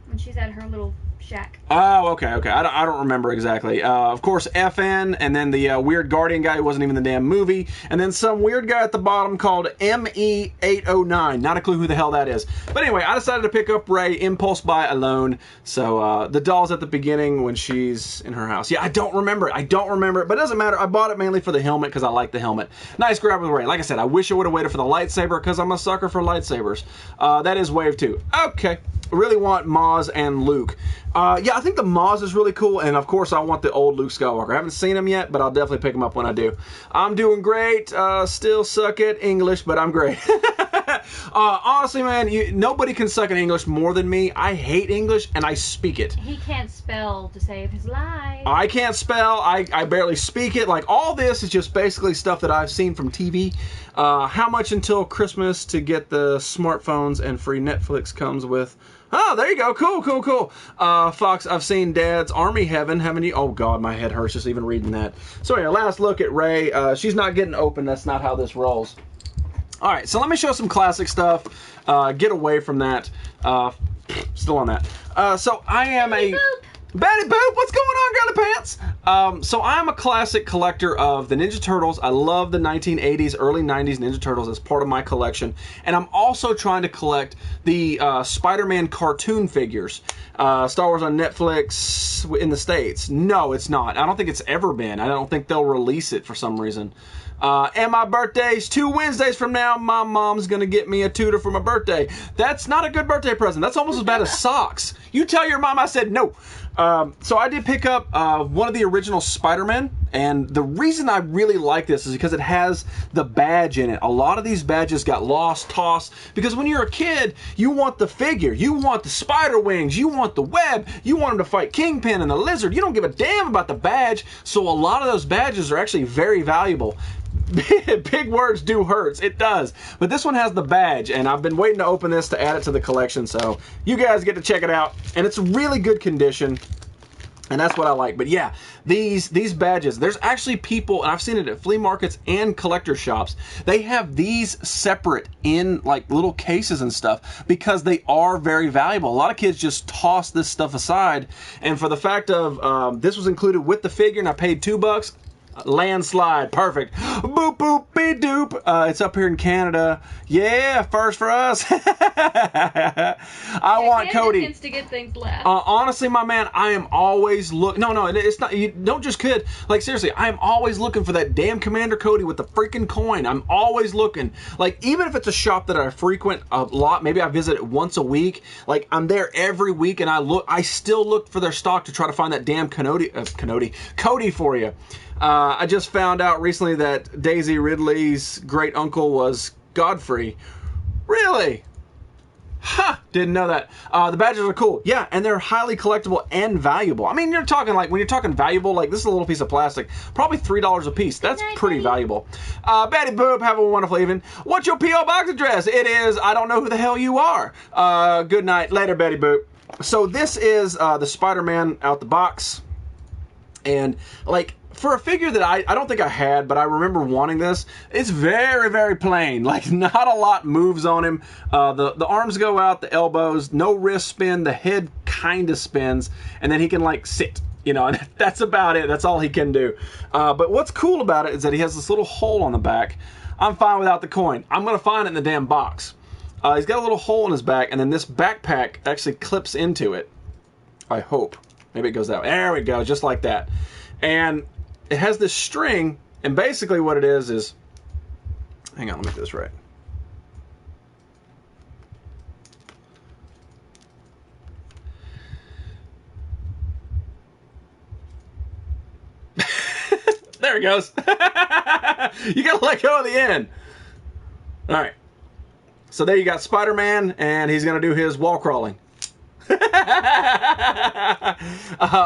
when she's at her little shack. Oh, okay. I don't remember exactly. Of course, FN, and then the weird Guardian guy who wasn't even in the damn movie, and then some weird guy at the bottom called ME809. Not a clue who the hell that is. But anyway, I decided to pick up Rey, impulse buy alone. So the doll's at the beginning when she's in her house. Yeah, I don't remember it, but it doesn't matter. I bought it mainly for the helmet because I like the helmet. Nice grab with Rey. Like I said, I wish I would have waited for the lightsaber because I'm a sucker for lightsabers. That is wave 2. Okay. I really want Maz and Luke. Yeah, I think the Maz is really cool, and of course I want the old Luke Skywalker. I haven't seen him yet, but I'll definitely pick him up when I do. I'm doing great. Still suck at English, but I'm great. Honestly, man, nobody can suck at English more than me. I hate English, and I speak it. He can't spell to save his life. I can't spell. I barely speak it. Like, all this is just basically stuff that I've seen from TV. How much until Christmas to get the smartphones and free Netflix comes with? Oh, there you go. Cool. Fox, I've seen Dad's Army Heaven, haven't you? Oh, God, my head hurts just even reading that. So, yeah, last look at Rey. She's not getting open. That's not how this rolls. All right, so let me show some classic stuff. Get away from that. Still on that. So, I am a... Betty Boop, what's going on, girly pants? So I'm a classic collector of the Ninja Turtles. I love the 1980s, early 90s Ninja Turtles as part of my collection. And I'm also trying to collect the Spider-Man cartoon figures. Star Wars on Netflix in the States. No, it's not. I don't think it's ever been. I don't think they'll release it for some reason. And my birthday's 2 Wednesdays from now. My mom's going to get me a tutor for my birthday. That's not a good birthday present. That's almost as bad as socks. You tell your mom I said no. So I did pick up one of the original Spider-Man, and the reason I really like this is because it has the badge in it. A lot of these badges got lost, tossed, because when you're a kid, you want the figure, you want the spider wings, you want the web, you want him to fight Kingpin and the Lizard. You don't give a damn about the badge, so a lot of those badges are actually very valuable. Big words do hurts. It does. But this one has the badge, and I've been waiting to open this to add it to the collection, so you guys get to check it out. And it's really good condition, and that's what I like. But yeah, these badges, there's actually people, and I've seen it at flea markets and collector shops, they have these separate in like little cases and stuff because they are very valuable. A lot of kids just toss this stuff aside, and for the fact of this was included with the figure, and I paid $2. Landslide, perfect. Boop boop be doop. It's up here in Canada. Yeah, first for us. I want Canada Cody. Tends to get things last. Honestly, my man, I am always look. No, it's not. You don't just kid. Like seriously, I am always looking for that damn Commander Cody with the freaking coin. I'm always looking. Like even if it's a shop that I frequent a lot, maybe I visit it once a week. Like I'm there every week, and I still look for their stock to try to find that damn Cody for you. I just found out recently that Daisy Ridley's great uncle was Godfrey. Really? Ha! Didn't know that. The badges are cool. Yeah, and they're highly collectible and valuable. I mean, you're talking like, when you're talking valuable, like this is a little piece of plastic, probably $3 a piece. That's pretty valuable. Betty Boop, have a wonderful evening. What's your P.O. Box address? It is, I don't know who the hell you are. Good night. Later, Betty Boop. So this is the Spider-Man out the box. And like for a figure that I don't think I had, but I remember wanting this, it's very, very plain. Like not a lot moves on him. The arms go out, the elbows, no wrist spin, the head kind of spins, and then he can like sit. You know, and that's about it. That's all he can do. But what's cool about it is that he has this little hole on the back. I'm fine without the coin. I'm going to find it in the damn box. He's got a little hole in his back, and then this backpack actually clips into it. I hope. Maybe it goes that way. There we go, just like that. And it has this string, and basically what it is... Hang on, let me get this right. There it goes. You gotta let go of the end. All right. So there you got Spider-Man, and he's gonna do his wall crawling.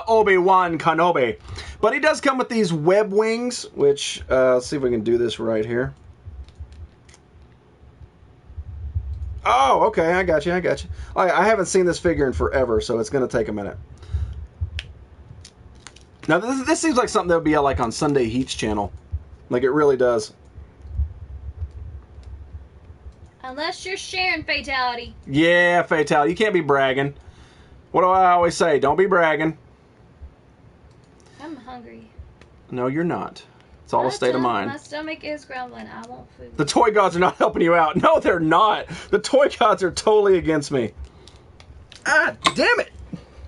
Obi-Wan Kenobi. But he does come with these web wings, which, let's see if we can do this right here. Oh, okay, I got you. I haven't seen this figure in forever, so it's gonna take a minute. Now, this seems like something that would be like on Sunday Heat's channel. Like, it really does. Unless you're sharing Fatality. Yeah, Fatality. You can't be bragging. What do I always say? Don't be bragging. I'm hungry. No, you're not. It's all a state of mind. My stomach is grumbling. I want food. The toy gods are not helping you out. No, they're not. The toy gods are totally against me. Ah, damn it.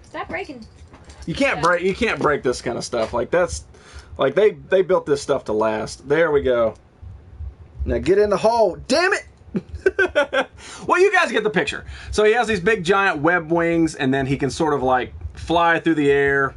Stop breaking. You can't break this kind of stuff. Like that's like they built this stuff to last. There we go. Now get in the hole. Damn it. Well, you guys get the picture. So he has these big giant web wings, and then he can sort of like fly through the air.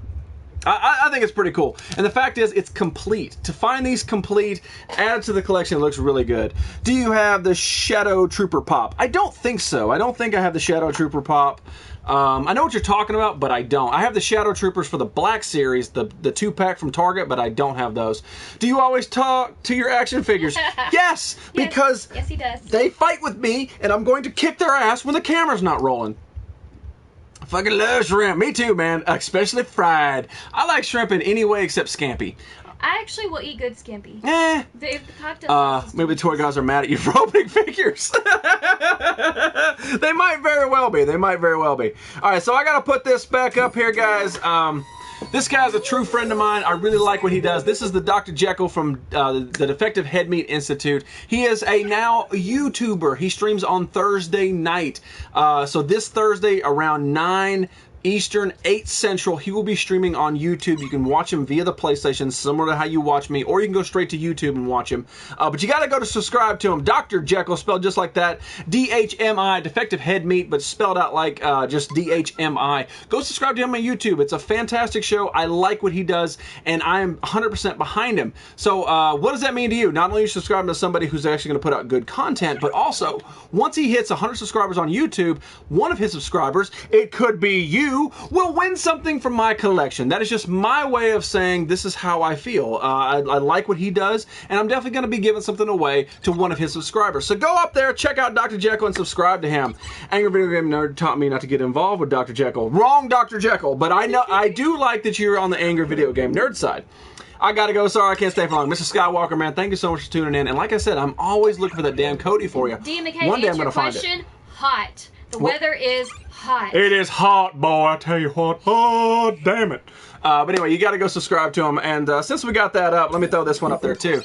I think it's pretty cool. And the fact is, it's complete. To find these complete, added to the collection, it looks really good. Do you have the Shadow Trooper Pop? I don't think so. I don't think I have the Shadow Trooper Pop. I know what you're talking about, but I don't. I have the Shadow Troopers for the Black Series, the 2-pack from Target, but I don't have those. Do you always talk to your action figures? Yes, because yes, he does. They fight with me, and I'm going to kick their ass when the camera's not rolling. I fucking love shrimp. Me too, man. Especially fried. I like shrimp in any way except scampi. I actually will eat good scampi. Maybe The the toy guys are mad at you for opening figures. They might very well be. All right, so I got to put this back up here, guys. This guy's a true friend of mine. I really like what he does. This is the Dr. Jekyll from the Defective Head Meat Institute. He is a now YouTuber. He streams on Thursday night. So this Thursday around 9 Eastern, 8 Central, he will be streaming on YouTube. You can watch him via the PlayStation, similar to how you watch me, or you can go straight to YouTube and watch him. But you got to go to subscribe to him. Dr. Jekyll, spelled just like that. DHMI, Defective Head Meat, but spelled out like just DHMI. Go subscribe to him on YouTube. It's a fantastic show. I like what he does, and I am 100% behind him. So what does that mean to you? Not only are you subscribing to somebody who's actually going to put out good content, but also, once he hits 100 subscribers on YouTube, one of his subscribers, it could be you, will win something from my collection. That is just my way of saying this is how I feel. I like what he does, and I'm definitely going to be giving something away to one of his subscribers. So go up there, check out Dr. Jekyll, and subscribe to him. Angry Video Game Nerd taught me not to get involved with Dr. Jekyll. Wrong, Dr. Jekyll, but I do like that you're on the Angry Video Game Nerd side. I gotta go. Sorry, I can't stay for long. Mr. Skywalker, man, thank you so much for tuning in. And like I said, I'm always looking for that damn Cody for you. D. McKay, one day I'm answer gonna your find it. question. Hot. The weather is hot. It is hot, boy. I tell you what. Oh, damn it. But anyway, you got to go subscribe to him. And since we got that up, let me throw this one up there too,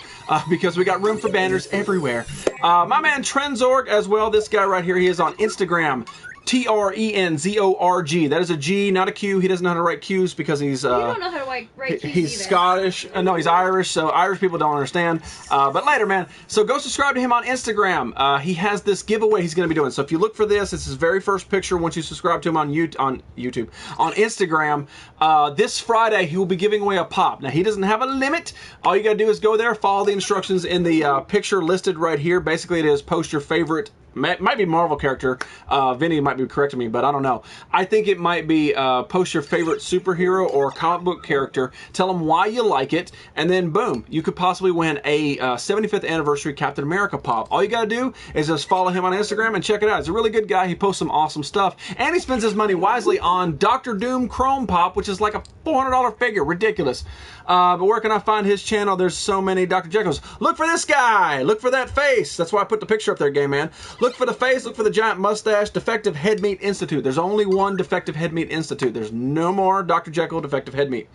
because we got room for banners everywhere. My man Trenzorg as well. This guy right here, he is on Instagram. Trenzorg. That is a G, not a Q. He doesn't know how to write Q's because he's you don't know how to write Q's he's either. Scottish. No, he's Irish, so Irish people don't understand. But later, man. So go subscribe to him on Instagram. He has this giveaway he's going to be doing. So if you look for this, it's his very first picture once you subscribe to him on YouTube. On Instagram, this Friday, he will be giving away a pop. Now, he doesn't have a limit. All you got to do is go there, follow the instructions in the picture listed right here. Basically, it is post your favorite, might be Marvel character. Vinny might be correcting me, but I don't know. I think it might be post your favorite superhero or comic book character. Tell them why you like it, and then boom, you could possibly win a 75th anniversary Captain America pop. All you got to do is just follow him on Instagram and check it out. He's a really good guy. He posts some awesome stuff, and he spends his money wisely on Doctor Doom Chrome Pop, which is like a $400 figure. Ridiculous. But where can I find his channel? There's so many Dr. Jekylls. Look for this guy. Look for that face. That's why I put the picture up there, gay man. Look for the face. Look for the giant mustache. Defective Head Meat Institute. There's only one Defective Head Meat Institute. There's no more Dr. Jekyll Defective Head Meat.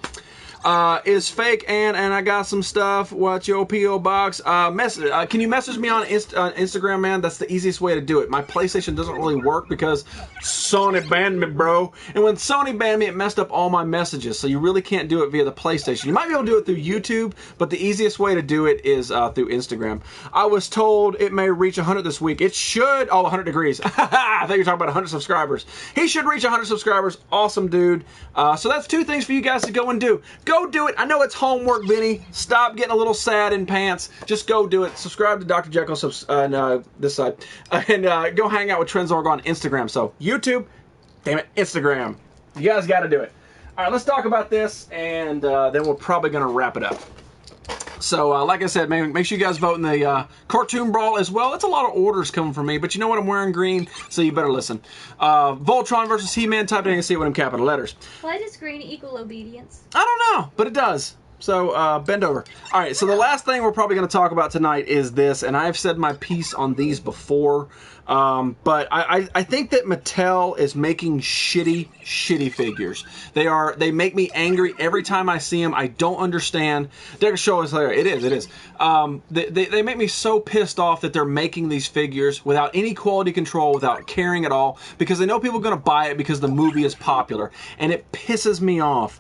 Is fake and I got some stuff. What's your P.O. box? Can you message me on Instagram, man? That's the easiest way to do it. My PlayStation doesn't really work because Sony banned me, bro. And when Sony banned me, it messed up all my messages. So you really can't do it via the PlayStation. You might be able to do it through YouTube, but the easiest way to do it is through Instagram. I was told it may reach 100 this week. It should. Oh, 100 degrees. I thought you were talking about 100 subscribers. He should reach 100 subscribers. Awesome, dude. So that's 2 things for you guys to go and do. Go do it. I know it's homework, Vinny. Stop getting a little sad in pants. Just go do it. Subscribe to Dr. Jekyll on this side. And go hang out with Trenzorg on Instagram. So, YouTube, damn it, Instagram. You guys got to do it. All right, let's talk about this, and then we're probably going to wrap it up. So, like I said, make sure you guys vote in the Cartoon Brawl as well. It's a lot of orders coming from me, but you know what? I'm wearing green, so you better listen. Voltron versus He-Man. Type it in and see what in capital letters. Why does green equal obedience? I don't know, but it does. So, bend over. All right, so the last thing we're probably going to talk about tonight is this, and I've said my piece on these before, but I think that Mattel is making shitty figures. They make me angry every time I see them. I don't understand. They're showing us there. It is. They make me so pissed off that they're making these figures without any quality control, without caring at all, because they know people are going to buy it because the movie is popular, and it pisses me off.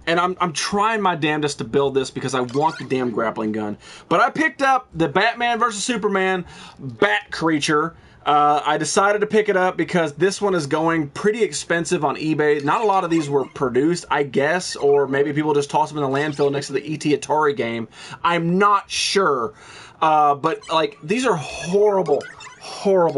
And I'm trying my damnedest to build this because I want the damn grappling gun. But I picked up the Batman vs. Superman Bat Creature. I decided to pick it up because this one is going pretty expensive on eBay. Not a lot of these were produced, I guess, or maybe people just tossed them in the landfill next to the E.T. Atari game. I'm not sure. But, like, these are horrible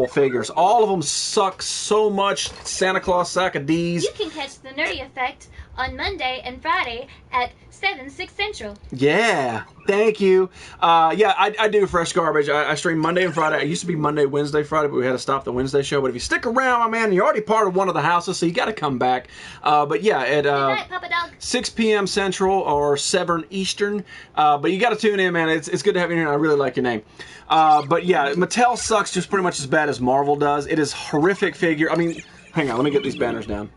figures. All of them suck so much. Santa Claus sack of D's. You can catch the Nerdy Effect on Monday and Friday at 7, 6 Central. Yeah, thank you. Yeah, I do Fresh Garbage. I stream Monday and Friday. It used to be Monday, Wednesday, Friday, but we had to stop the Wednesday show. But if you stick around, my man, you're already part of one of the houses, so you got to come back. But yeah, at Good night, Papa Dog. 6 p.m. Central or 7 Eastern. But you got to tune in, man. It's good to have you here, and I really like your name. But yeah, Mattel sucks just pretty much as bad as Marvel does. It is horrific figure. I mean, hang on, let me get these banners down.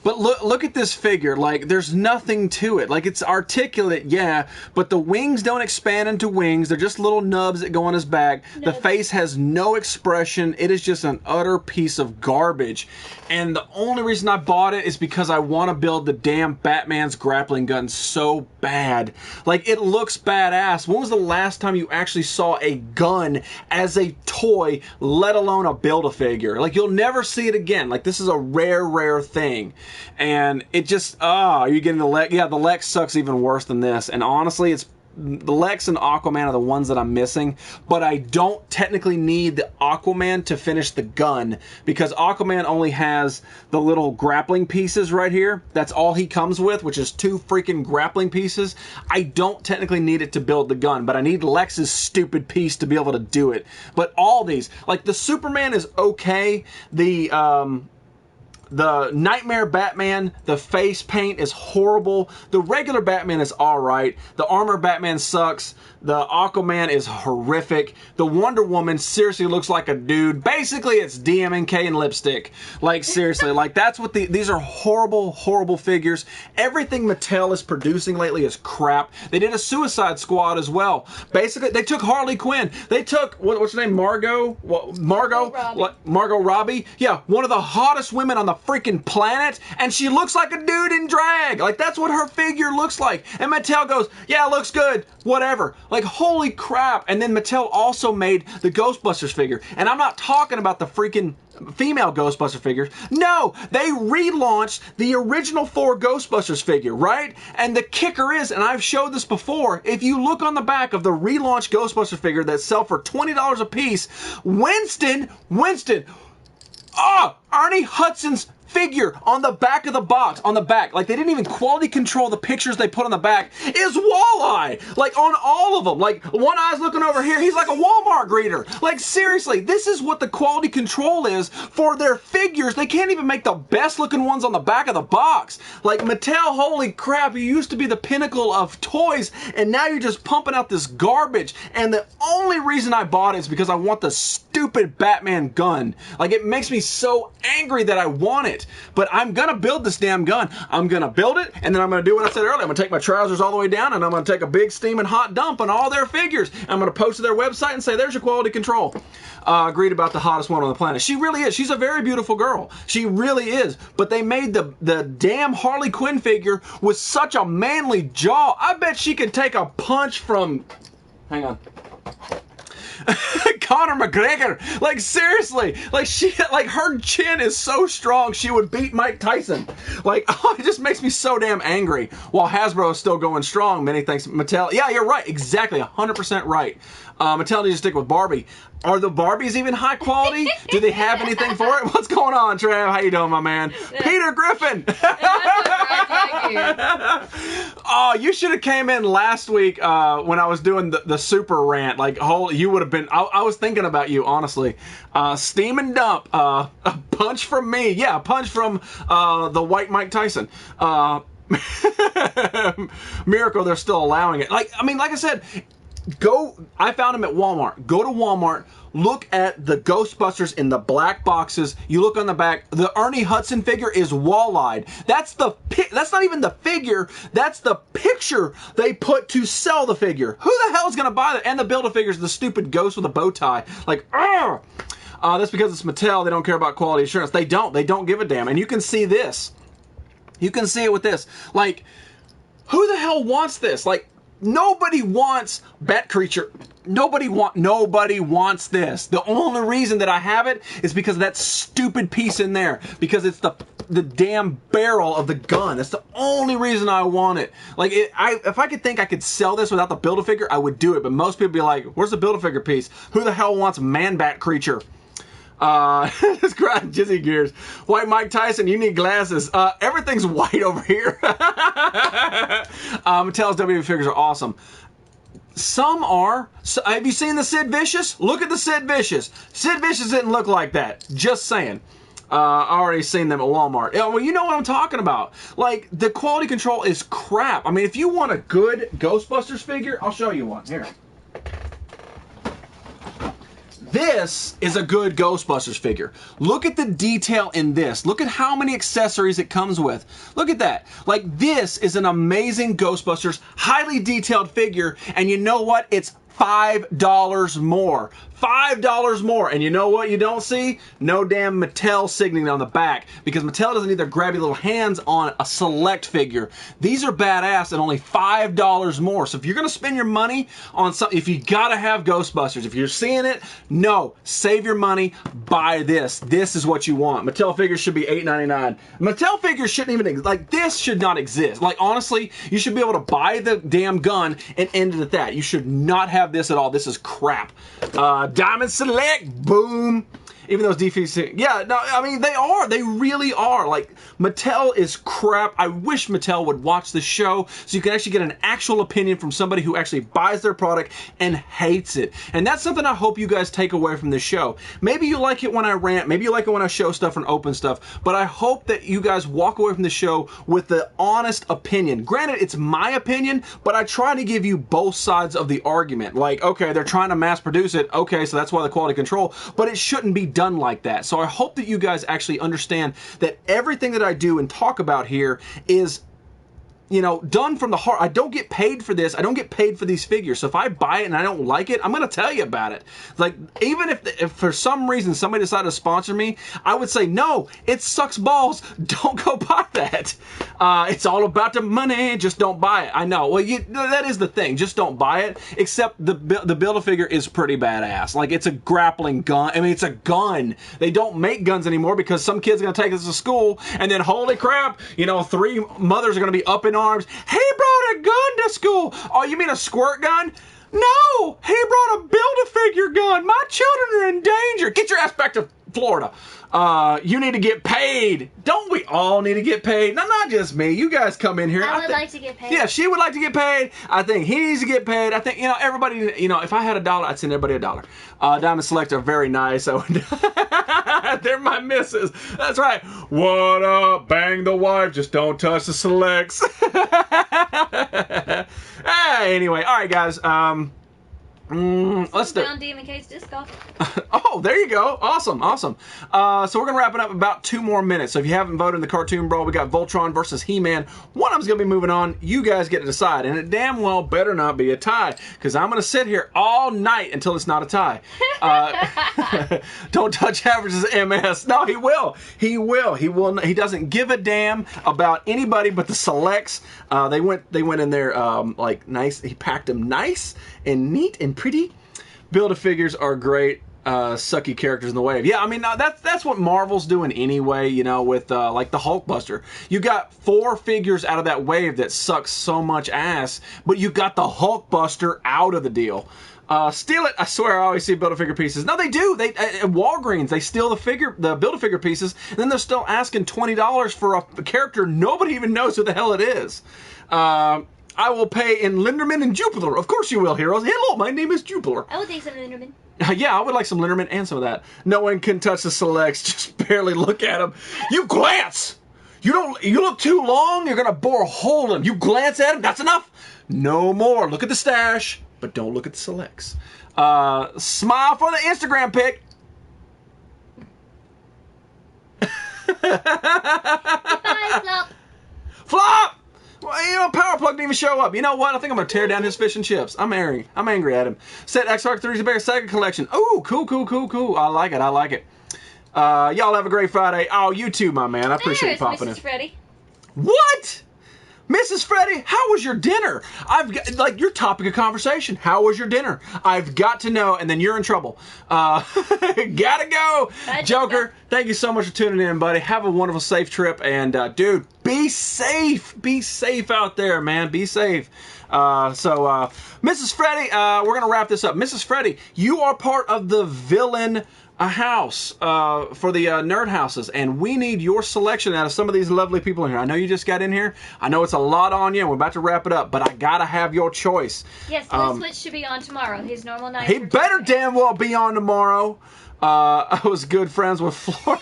But look at this figure. Like, there's nothing to it. Like, it's articulate, yeah, but the wings don't expand into wings. They're just little nubs that go on his back. Nubs. The face has no expression. It is just an utter piece of garbage. And the only reason I bought it is because I want to build the damn Batman's grappling gun so bad. Like, it looks badass. When was the last time you actually saw a gun as a toy, let alone a Build-A-Figure? Like, you'll never see it again. Like, this is a rare thing. And it just, you're getting the Lex. Yeah, the Lex sucks even worse than this. And honestly, it's the Lex and Aquaman are the ones that I'm missing. But I don't technically need the Aquaman to finish the gun, because Aquaman only has the little grappling pieces right here. That's all he comes with, which is 2 freaking grappling pieces. I don't technically need it to build the gun, but I need Lex's stupid piece to be able to do it. But all these, like the Superman is okay. The Nightmare Batman, the face paint is horrible. The regular Batman is alright. The Armor Batman sucks. The Aquaman is horrific. The Wonder Woman seriously looks like a dude. Basically, it's DMNK and lipstick. Like, seriously. Like, that's what these are horrible figures. Everything Mattel is producing lately is crap. They did a Suicide Squad as well. Basically, they took Harley Quinn. They took, what's her name? Margot Robbie. Yeah, one of the hottest women on the freaking planet, and she looks like a dude in drag. Like, that's what her figure looks like. And Mattel goes, yeah, looks good. Whatever. Like, holy crap. And then Mattel also made the Ghostbusters figure. And I'm not talking about the freaking female Ghostbuster figures. No, they relaunched the original 4 Ghostbusters figure, right? And the kicker is, and I've showed this before, if you look on the back of the relaunched Ghostbuster figure that sell for $20 a piece, Winston, Ernie Hudson's figure on the back of the box, on the back, like they didn't even quality control the pictures they put on the back, is Walleye. Like on all of them. Like one eye's looking over here, he's like a Walmart greeter. Like seriously, this is what the quality control is for their figures. They can't even make the best looking ones on the back of the box. Like Mattel, holy crap, you used to be the pinnacle of toys, and now you're just pumping out this garbage. And the only reason I bought it is because I want the stupid Batman gun. Like it makes me so angry that I want it. But I'm gonna build this damn gun. I'm gonna build it, and then I'm gonna do what I said earlier. I'm gonna take my trousers all the way down, and I'm gonna take a big steaming hot dump on all their figures. I'm gonna post to their website and say, there's your quality control. Agreed about the hottest one on the planet. She really is. She's a very beautiful girl. She really is. But they made the damn Harley Quinn figure with such a manly jaw. I bet she could take a punch from... Hang on. Conor McGregor. Like seriously, like her chin is so strong she would beat Mike Tyson. Like oh, it just makes me so damn angry. While Hasbro is still going strong, many thanks Mattel. Yeah, you're right, exactly, 100% right. Mattel needs to stick with Barbie. Are the Barbies even high quality? Do they have anything for it? What's going on, Trev? How you doing, my man? Peter Griffin. Oh, you should have came in last week when I was doing the super rant. Like, you would have been. I was thinking about you, honestly. Steam and dump. A punch from me. Yeah, a punch from the white Mike Tyson. Miracle, they're still allowing it. Like, I mean, like I said. I found them at Walmart. Go to Walmart, look at the Ghostbusters in the black boxes. You look on the back, the Ernie Hudson figure is wall-eyed. That's not even the figure, that's the picture they put to sell the figure. Who the hell is going to buy that? And the Build-A-Figure's the stupid ghost with a bow tie. Like, that's because it's Mattel. They don't care about quality assurance. They don't give a damn. And you can see this. You can see it with this. Like, who the hell wants this? Like, nobody wants Bat Creature. Nobody wants this. The only reason that I have it is because of that stupid piece in there. Because it's the damn barrel of the gun. That's the only reason I want it. Like, if I could think I could sell this without the Build-A-Figure, I would do it. But most people be like, where's the Build-A-Figure piece? Who the hell wants Man-Bat Creature? It's crying Jizzy Gears. White Mike Tyson, you need glasses. Everything's white over here. Mattel's WWE figures are awesome. Some are. So, have you seen the Sid Vicious? Look at the Sid Vicious. Sid Vicious didn't look like that. Just saying. I already seen them at Walmart. Yeah, well, you know what I'm talking about. Like, the quality control is crap. I mean, if you want a good Ghostbusters figure, I'll show you one. Here. This is a good Ghostbusters figure. Look at the detail in this. Look at how many accessories it comes with. Look at that. Like, this is an amazing Ghostbusters, highly detailed figure, and you know what? It's $5 more. $5 more. And you know what you don't see? No damn Mattel signaling on the back, because Mattel doesn't need their grabby little hands on a select figure. These are badass and only $5 more. So if you're going to spend your money on something, if you got to have Ghostbusters, if you're seeing it, no, save your money, buy this. This is what you want. Mattel figures should be $8.99. Mattel figures shouldn't even, like, this should not exist. Like, honestly, you should be able to buy the damn gun and end it at that. You should not have this at all. This is crap. Diamond Select, boom. Even those DVC, yeah, no, I mean, they are. They really are. Like, Mattel is crap. I wish Mattel would watch the show so you can actually get an actual opinion from somebody who actually buys their product and hates it. And that's something I hope you guys take away from this show. Maybe you like it when I rant. Maybe you like it when I show stuff and open stuff. But I hope that you guys walk away from the show with the honest opinion. Granted, it's my opinion, but I try to give you both sides of the argument. Like, okay, they're trying to mass produce it. Okay, so that's why the quality control. But it shouldn't be done like that. So I hope that you guys actually understand that everything that I do and talk about here is, you know, done from the heart. I don't get paid for this. I don't get paid for these figures. So if I buy it and I don't like it, I'm going to tell you about it. Like, even if for some reason somebody decided to sponsor me, I would say, no, it sucks balls. Don't go buy that. It's all about the money. Just don't buy it. I know. Well, that is the thing. Just don't buy it. Except the Build-A-Figure is pretty badass. Like, it's a grappling gun. I mean, it's a gun. They don't make guns anymore because some kid's going to take this to school and then, holy crap, you know, 3 mothers are going to be up in arms. He brought a gun to school. Oh, you mean a squirt gun? No, he brought a Build-A-Figure gun. My children are in danger. Get your ass back to Florida. You need to get paid. Don't we all need to get paid? No, not just me. You guys come in here. I would like to get paid. Yeah, she would like to get paid. I think he needs to get paid. I think, everybody, if I had $1, I'd send everybody $1. Diamond Select are very nice. So they're my missus. That's right. What up? Bang the wife. Just don't touch the selects. Anyway, all right, guys. Let's do Found DMK's disc golf. Oh, there you go. Awesome. So we're going to wrap it up in about 2 more minutes. So if you haven't voted in the Cartoon Brawl, we got Voltron versus He-Man. One of them's going to be moving on. You guys get to decide. And it damn well better not be a tie, because I'm going to sit here all night until it's not a tie. Don't touch averages, MS. No, he will. He will. He doesn't give a damn about anybody but the selects. They went in there like nice. He packed them nice and neat and pretty. Build-A-Figures are great. Sucky characters in the wave. Yeah, I mean, that's what Marvel's doing anyway, with like the Hulkbuster. You got 4 figures out of that wave that sucks so much ass, but you got the Hulkbuster out of the deal. Steal it. I swear I always see Build-A-Figure pieces. No, they do. They at Walgreens, they steal the Build-A-Figure pieces, and then they're still asking $20 for a character nobody even knows who the hell it is. I will pay in Linderman and Jupiter. Of course you will, heroes. Hello, my name is Jupiter. I would take some Linderman. Yeah, I would like some Linderman and some of that. No one can touch the selects. Just barely look at them. You glance. You look too long, you're gonna bore a hole in them. You glance at them. That's enough. No more. Look at the stash, but don't look at the selects. Smile for the Instagram pic. Goodbye, Flop. Flop. Well, Power Plug didn't even show up. You know what? I think I'm going to tear down his fish and chips. I'm angry at him. Set X-Arc 3's Bear Sega Collection. Ooh, cool. I like it. Y'all have a great Friday. Oh, you too, my man. I appreciate you popping in. Mrs. Freddy. What? Mrs. Freddy, how was your dinner? I've got, your topic of conversation. How was your dinner? I've got to know, and then you're in trouble. Gotta go. Bye, Joker, thank you so much for tuning in, buddy. Have a wonderful, safe trip, and dude, be safe. Be safe out there, man. Be safe. Mrs. Freddy, we're going to wrap this up. Mrs. Freddy, you are part of the villain house for the nerd houses, and we need your selection out of some of these lovely people in here. I know you just got in here. I know it's a lot on you, and we're about to wrap it up, but I gotta have your choice. Yes, Blue Switch should be on tomorrow. His normal night. He better damn well be on tomorrow. I was good friends with Florida.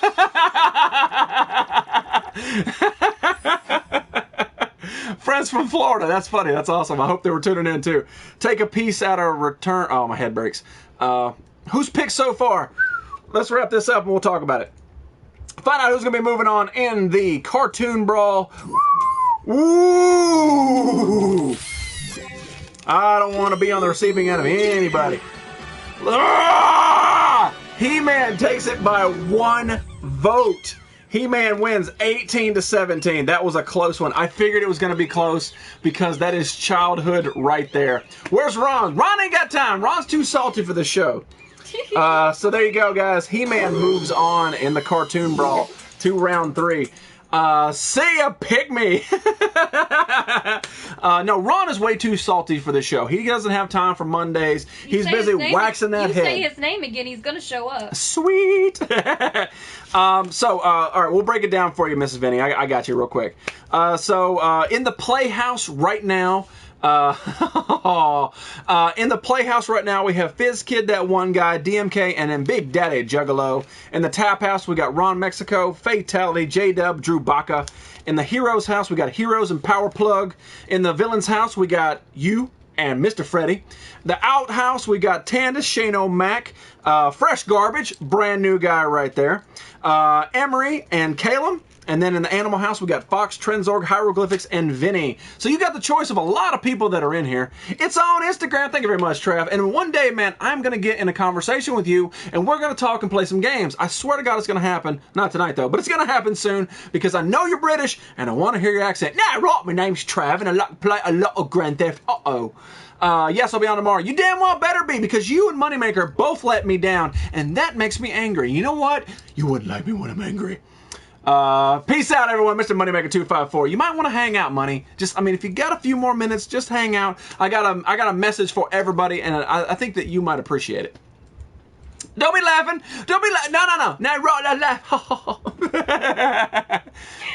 Friends from Florida. That's funny. That's awesome. I hope they were tuning in too. Take a piece out of return. Oh, my head breaks. Who's picked so far? Let's wrap this up and we'll talk about it. Find out who's going to be moving on in the Cartoon Brawl. Ooh! I don't want to be on the receiving end of anybody. Ah! He-Man takes it by 1 vote. He-Man wins 18-17. That was a close one. I figured it was going to be close because that is childhood right there. Where's Ron? Ron ain't got time. Ron's too salty for the show. So there you go, guys. He-Man moves on in the Cartoon Brawl to round 3. See ya, Pygmy. No, Ron is way too salty for the show. He doesn't have time for Mondays. He's busy waxing that head. You say his name again, he's gonna show up. Sweet. All right, we'll break it down for you, Mrs. Vinny. I got you real quick. In the Playhouse right now, in the Playhouse right now, we have Fizz Kid, that one guy, DMK, and then Big Daddy Juggalo. In the Tap House, we got Ron Mexico, Fatality, J-Dub, Drew Baca. In the Heroes House, we got Heroes and Power Plug. In the Villains House, we got you and Mr. Freddy. The Outhouse, we got Tandis, Shane O'Mac, Fresh Garbage, brand new guy right there. Emery and Caleb. And then in the Animal House, we got Fox, Trenzorg, Hieroglyphics, and Vinny. So you got the choice of a lot of people that are in here. It's on Instagram. Thank you very much, Trav. And one day, man, I'm going to get in a conversation with you, and we're going to talk and play some games. I swear to God it's going to happen. Not tonight, though, but it's going to happen soon because I know you're British, and I want to hear your accent. Nah, right, my name's Trav, and I like to play a lot of Grand Theft Auto. Yes, I'll be on tomorrow. You damn well better be, because you and Moneymaker both let me down, and that makes me angry. You know what? You wouldn't like me when I'm angry. Peace out, everyone. Mr. Moneymaker 254. You might want to hang out, Money. If you got a few more minutes, just hang out. I got a message for everybody, and I think that you might appreciate it. Don't be laughing. Don't be laughing. No. Now laugh.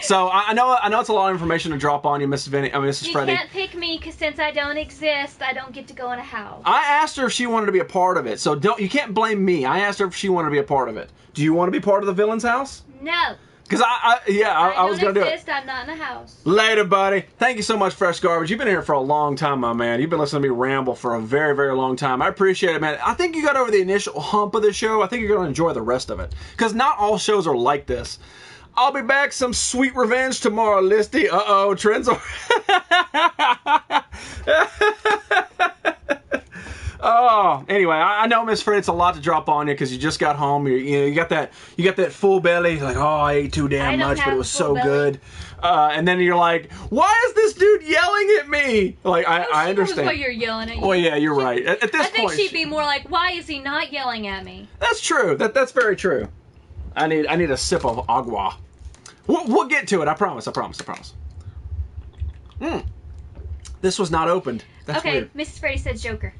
So I know it's a lot of information to drop on you, Mrs. Freddie. You can't pick me because since I don't exist, I don't get to go in a house. I asked her if she wanted to be a part of it, so you can't blame me. I asked her if she wanted to be a part of it. Do you want to be part of the villain's house? No. Because I was going to do it. I'm not in a house. Later, buddy. Thank you so much, Fresh Garbage. You've been here for a long time, my man. You've been listening to me ramble for a very, very long time. I appreciate it, man. I think you got over the initial hump of the show. I think you're going to enjoy the rest of it. Because not all shows are like this. I'll be back. Some sweet revenge tomorrow, Listy. Uh-oh, trends are... Oh, anyway, I know, Miss Fred, it's a lot to drop on you because you just got home. You got that full belly. Like, oh, I ate too damn much, but it was so good. And then you're like, why is this dude yelling at me? Like, I understand. Why you're yelling at you. Well, yeah, you're right. At this point, I think she'd be more like, why is he not yelling at me? That's true. That's very true. I need a sip of agua. We'll get to it. I promise. This was not opened. That's okay, weird. Mrs. Freddy said Joker.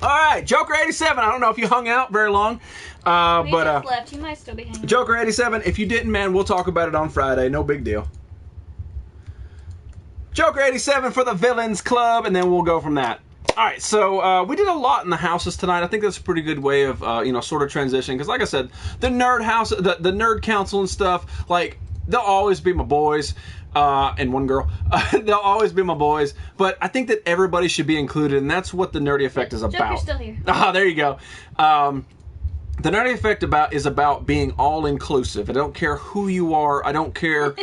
All right, Joker 87. I don't know if you hung out very long, We but just left. You might still be hanging. Joker 87. If you didn't, man, we'll talk about it on Friday. No big deal. Joker 87 for the Villains Club, and then we'll go from that. All right, so we did a lot in the houses tonight. I think that's a pretty good way of sort of transition because, like I said, the nerd house, the nerd council and stuff, like they'll always be my boys. And one girl. They'll always be my boys. But I think that everybody should be included, and that's what the Nerdy Effect is about. Joker's still here. Ah, there you go. The Nerdy Effect is about being all-inclusive. I don't care who you are. I don't care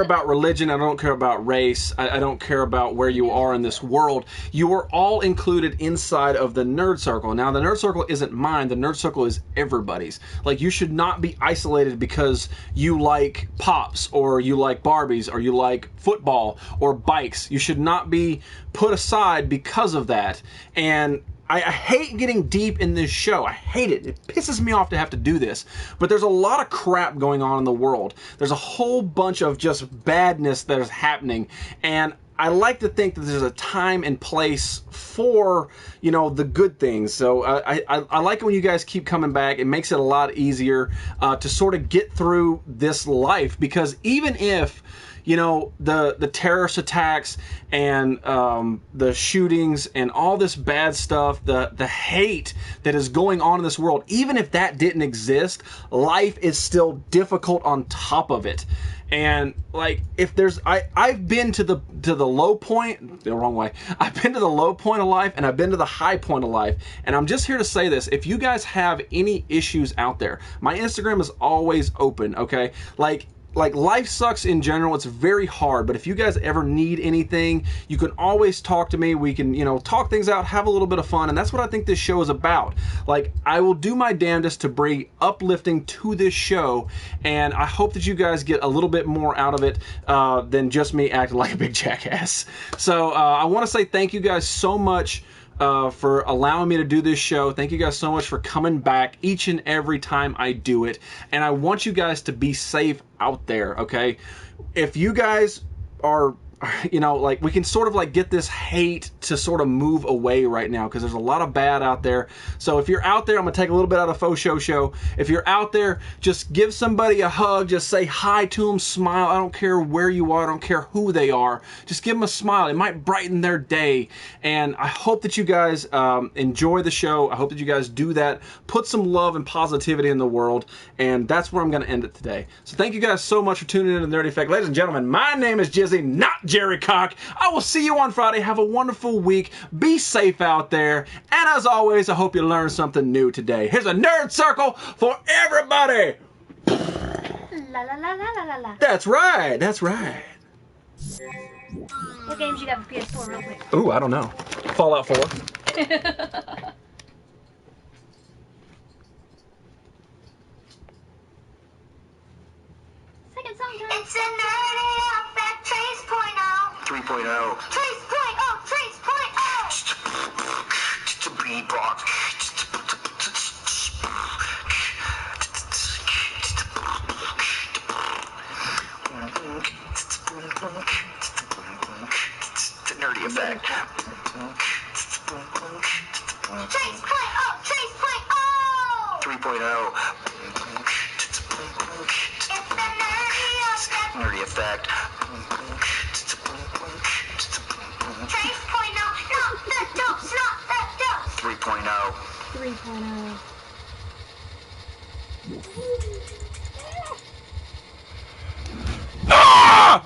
about religion. I don't care about race. I don't care about where you are in this world. You are all included inside of the Nerd Circle. Now, the Nerd Circle isn't mine. The Nerd Circle is everybody's. Like, you should not be isolated because you like Pops, or you like Barbies, or you like football, or bikes. You should not be put aside because of that. And I hate getting deep in this show. I hate it. It pisses me off to have to do this. But there's a lot of crap going on in the world. There's a whole bunch of just badness that is happening. And I like to think that there's a time and place for, the good things. So I like it when you guys keep coming back. It makes it a lot easier to sort of get through this life. Because even if the terrorist attacks and the shootings and all this bad stuff, the hate that is going on in this world, even if that didn't exist, life is still difficult on top of it. And like, if there's, I've been to the low point, the wrong way. I've been to the low point of life and I've been to the high point of life. And I'm just here to say this: if you guys have any issues out there, my Instagram is always open. Okay, like life sucks in general. It's very hard, but if you guys ever need anything, you can always talk to me. We can, talk things out, have a little bit of fun, and that's what I think this show is about. Like, I will do my damnedest to bring uplifting to this show, and I hope that you guys get a little bit more out of it than just me acting like a big jackass. So I want to say thank you guys so much for allowing me to do this show. Thank you guys so much for coming back each and every time I do it. And I want you guys to be safe out there, okay? If you guys are, we can sort of get this hate to sort of move away right now because there's a lot of bad out there. So if you're out there, I'm going to take a little bit out of Faux Show. If you're out there, just give somebody a hug. Just say hi to them, smile. I don't care where you are. I don't care who they are. Just give them a smile. It might brighten their day. And I hope that you guys enjoy the show. I hope that you guys do that. Put some love and positivity in the world. And that's where I'm going to end it today. So thank you guys so much for tuning in to The Nerdy Effect. Ladies and gentlemen, my name is Jizzy, not Jerry Cock. I will see you on Friday. Have a wonderful week. Be safe out there. And as always, I hope you learned something new today. Here's a Nerd Circle for everybody. La la la la la la. That's right. That's right. What games you got for PS4 real quick? Ooh, I don't know. Fallout 4. Second song time. It's a Nerdy Effect Trace Point oh. 3.0. Trace Point oh. Trace Point oh. To beatbox. The Nerdy Effect. Trace Point oh. Trace Point oh. 3.0. It's the nerdy effect. Nerdy effect. Trace point oh. Not the dose. Not the dose. 3.0. 3.0.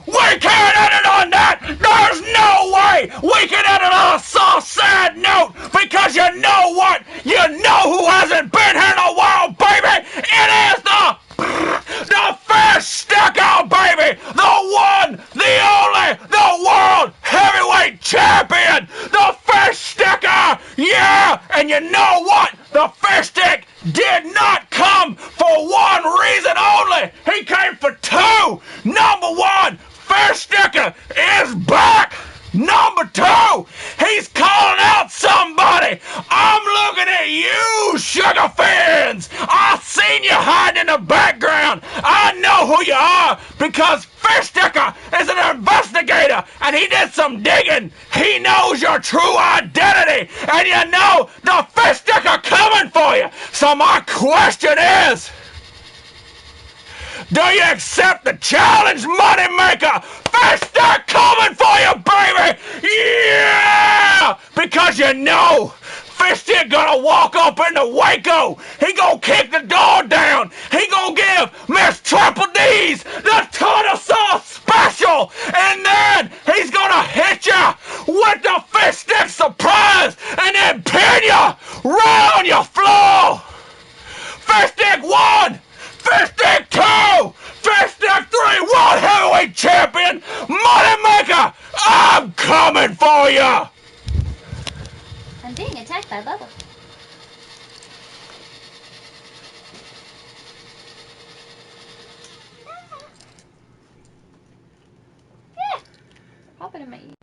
We can't edit on that! There's no way we can edit on a so sad note because you know what? You know who hasn't been here in a while, baby! It is the fish sticker, baby! The one, the only, the world heavyweight champion! The fish sticker! Yeah! And you know what? The fish stick did not come for one reason only! He came for two! Number one, Fish Sticker is back! Number two, he's calling out somebody! I'm looking at you, Sugar Fins! I seen you hiding in the background! I know who you are because Fish Sticker is an investigator and he did some digging! He knows your true identity! And you know the Fish Sticker coming for you! So my question is, do you accept the challenge, Moneymaker? Fish Stick coming for you, baby! Yeah! Because you know, Fish Stick gonna walk up into Waco. He gonna kick the door down. He gonna give Miss Triple D's the tartar sauce special. And then he's gonna hit you with the Fish Stick surprise and then pin you right on your floor. Fish Stick 1! Fish Stick 2! Fish Stick 3! World Heavyweight Champion! Moneymaker! I'm coming for you! I'm being attacked by Bubba. Yeah. Pop it in my ear.